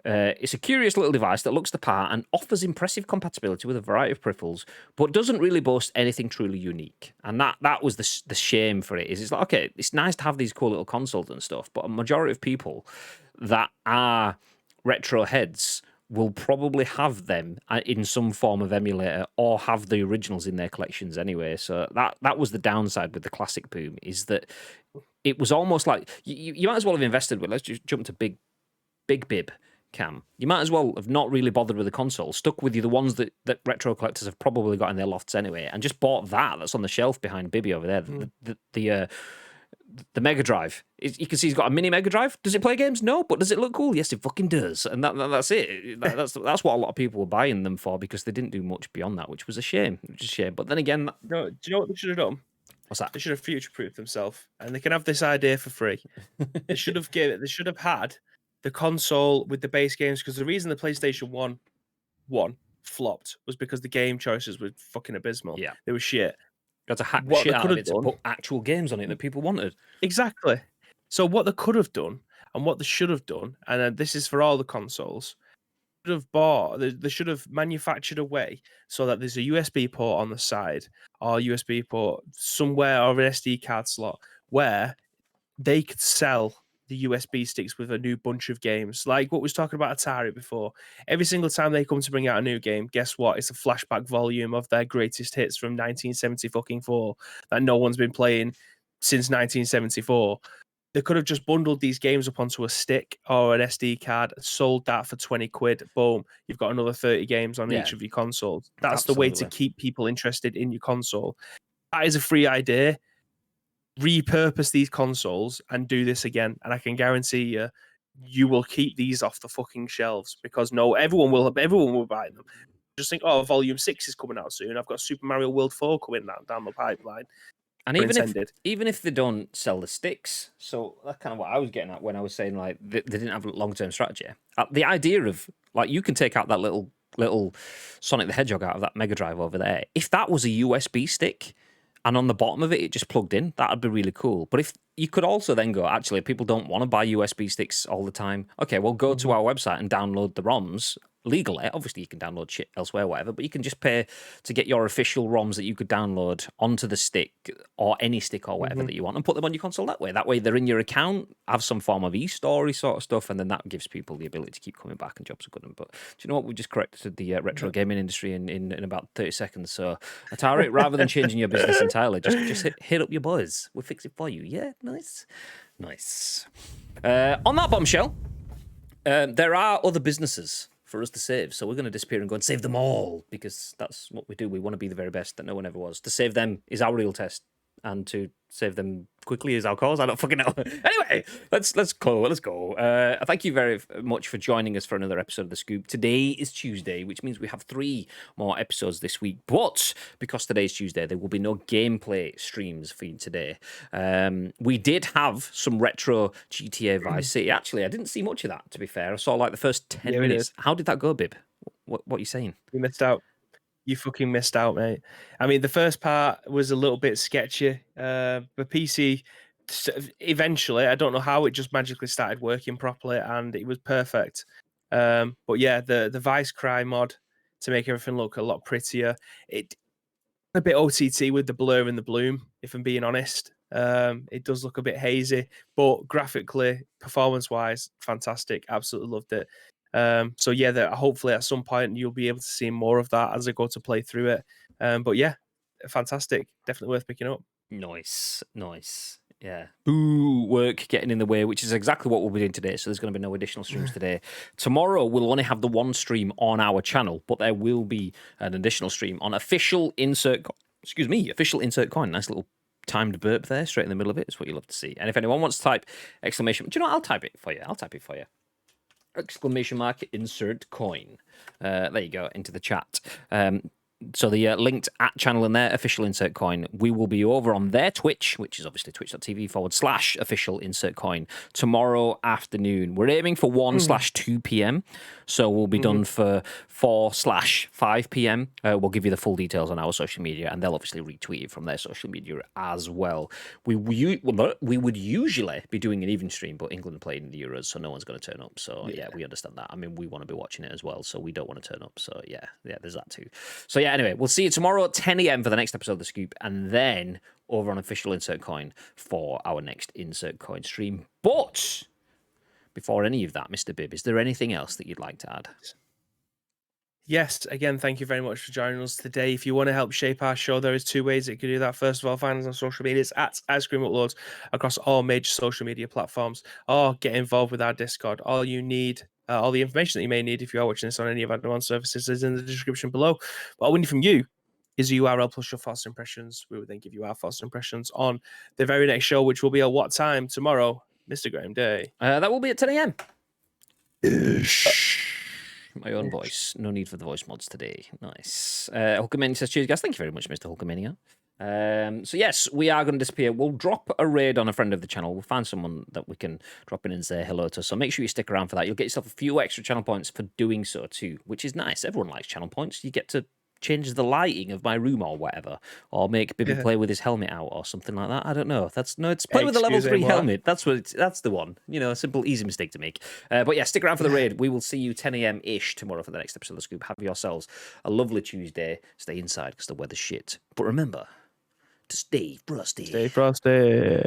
It's a curious little device that looks the part and offers impressive compatibility with a variety of peripherals, but doesn't really boast anything truly unique. And that was the shame for it. Is it's like, okay, it's nice to have these cool little consoles and stuff, but a majority of people that are retro heads will probably have them in some form of emulator or have the originals in their collections anyway. So that was the downside with the classic boom, is that it was almost like you might as well have invested with. Let's just jump to Big Bib. Cam, you might as well have not really bothered with the console, stuck with you the ones that retro collectors have probably got in their lofts anyway, and just bought that's on the shelf behind Bibby over there. The Mega Drive. You can see he's got a mini Mega Drive. Does it play games? No, but does it look cool? Yes, it fucking does. And that's it. That's what a lot of people were buying them for, because they didn't do much beyond that, which was a shame. But then again, No, do you know what they should have done? What's that? They should have future-proofed themselves, and they can have this idea for free. They should have had the console with the base games, because the reason the PlayStation 1 flopped was because the game choices were fucking abysmal. Yeah. They were shit. Got to hack What shit they out could of have it to done- put actual games on it that people wanted. Exactly. So what they could have done, and what they should have done, and this is for all the consoles, they should have manufactured a way so that there's a USB port on the side, or a USB port somewhere, or an SD card slot, where they could sell the USB sticks with a new bunch of games. Like what we was talking about Atari before. Every single time they come to bring out a new game, guess what? It's a flashback volume of their greatest hits from 1974 that no one's been playing since 1974. They could have just bundled these games up onto a stick or an SD card, sold that for 20 quid. Boom, you've got another 30 games on each of your consoles. That's the way to keep people interested in your console. That is a free idea. Repurpose these consoles and do this again, and I can guarantee you will keep these off the fucking shelves, because everyone will buy them. Just think, oh, Volume 6 is coming out soon. I've got Super Mario World 4 coming down the pipeline. And even if they don't sell the sticks, so that's kind of what I was getting at when I was saying like they didn't have a long-term strategy. The idea of like you can take out that little Sonic the Hedgehog out of that Mega Drive over there. If that was a USB stick, and on the bottom of it just plugged in, that'd be really cool. But if you could also then go, actually, people don't want to buy USB sticks all the time. Okay, well, go to our website and download the ROMs legally. Obviously, you can download shit elsewhere, whatever, but you can just pay to get your official ROMs that you could download onto the stick or any stick or whatever that you want and put them on your console that way. That way, they're in your account, have some form of e-story sort of stuff, and then that gives people the ability to keep coming back and jobs are good. But do you know what? We just corrected the retro gaming industry in about 30 seconds. So, Atari, rather than changing your business entirely, just hit up your boys. We'll fix it for you. Yeah, nice. On that bombshell, there are other businesses for us to save, so we're going to disappear and go and save them all, because that's what we do. We want to be the very best that no one ever was. To save them is our real test, and to save them quickly is our cause. I don't fucking know. Anyway, let's go. Thank you very much for joining us for another episode of The Scoop. Today is Tuesday, which means we have 3 more episodes this week. But because today's Tuesday, there will be no gameplay streams for you today. We did have some retro GTA Vice City. Actually, I didn't see much of that, to be fair. I saw like the first 10 minutes. How did that go, Bib? What are you saying? You missed out. You fucking missed out, mate. I mean, the first part was a little bit sketchy. The PC, eventually, I don't know how, it just magically started working properly, and it was perfect. But yeah, the Vice Cry mod to make everything look a lot prettier. It a bit OTT with the blur and the bloom, if I'm being honest. It does look a bit hazy, but graphically, performance-wise, fantastic. Absolutely loved it. So yeah, hopefully at some point you'll be able to see more of that as I go to play through it. But yeah, fantastic, definitely worth picking up. Nice. Yeah. Boo, work getting in the way, which is exactly what we'll be doing today. So there's going to be no additional streams today. Tomorrow, we'll only have the one stream on our channel, but there will be an additional stream on official insert coin. Nice little timed burp there, straight in the middle of it. It's what you love to see. And if anyone wants to type exclamation, do you know what? I'll type it for you. Exclamation mark insert coin. There you go, into the chat. So the linked at channel in there, official insert coin. We will be over on their Twitch, which is obviously twitch.tv/official insert coin tomorrow afternoon. We're aiming for 1/2 p.m. So we'll be done for 4/5 p.m. We'll give you the full details on our social media, and they'll obviously retweet it from their social media as well. We would usually be doing an even stream, but England played in the Euros, so no one's going to turn up. So yeah, we understand that. I mean, we want to be watching it as well, so we don't want to turn up. So yeah, there's that too. So yeah, anyway, we'll see you tomorrow at 10 a.m. for the next episode of The Scoop, and then over on official insert coin for our next insert coin stream. But before any of that, Mr. Bibb, is there anything else that you'd like to add? Yes, again, thank you very much for joining us today. If you want to help shape our show, there is two ways that you can do that. First of all, find us on social media. It's at Ice Cream Uploads across all major social media platforms, or get involved with our Discord. All you need, all the information that you may need if you are watching this on any of our advanced services is in the description below. But all we need from you is a URL plus your first impressions. We would then give you our first impressions on the very next show, which will be at what time tomorrow, Mr. Graham Day? That will be at 10 a.m. My own voice. No need for the voice mods today. Nice. Hulkamania says, cheers, guys. Thank you very much, Mr. Hulkamania. So yes, we are going to disappear. We'll drop a raid on a friend of the channel. We'll find someone that we can drop in and say hello to. So make sure you stick around for that. You'll get yourself a few extra channel points for doing so too, which is nice. Everyone likes channel points. You get to change the lighting of my room or whatever, or make Bibby play with his helmet out or something like that. I don't know. It's play with the level 3 helmet. That's the one. You know, a simple, easy mistake to make. But yeah, stick around for the raid. We will see you 10 a.m. ish tomorrow for the next episode of The Scoop. Have yourselves a lovely Tuesday. Stay inside because the weather's shit. But remember to stay frosty. Stay frosty.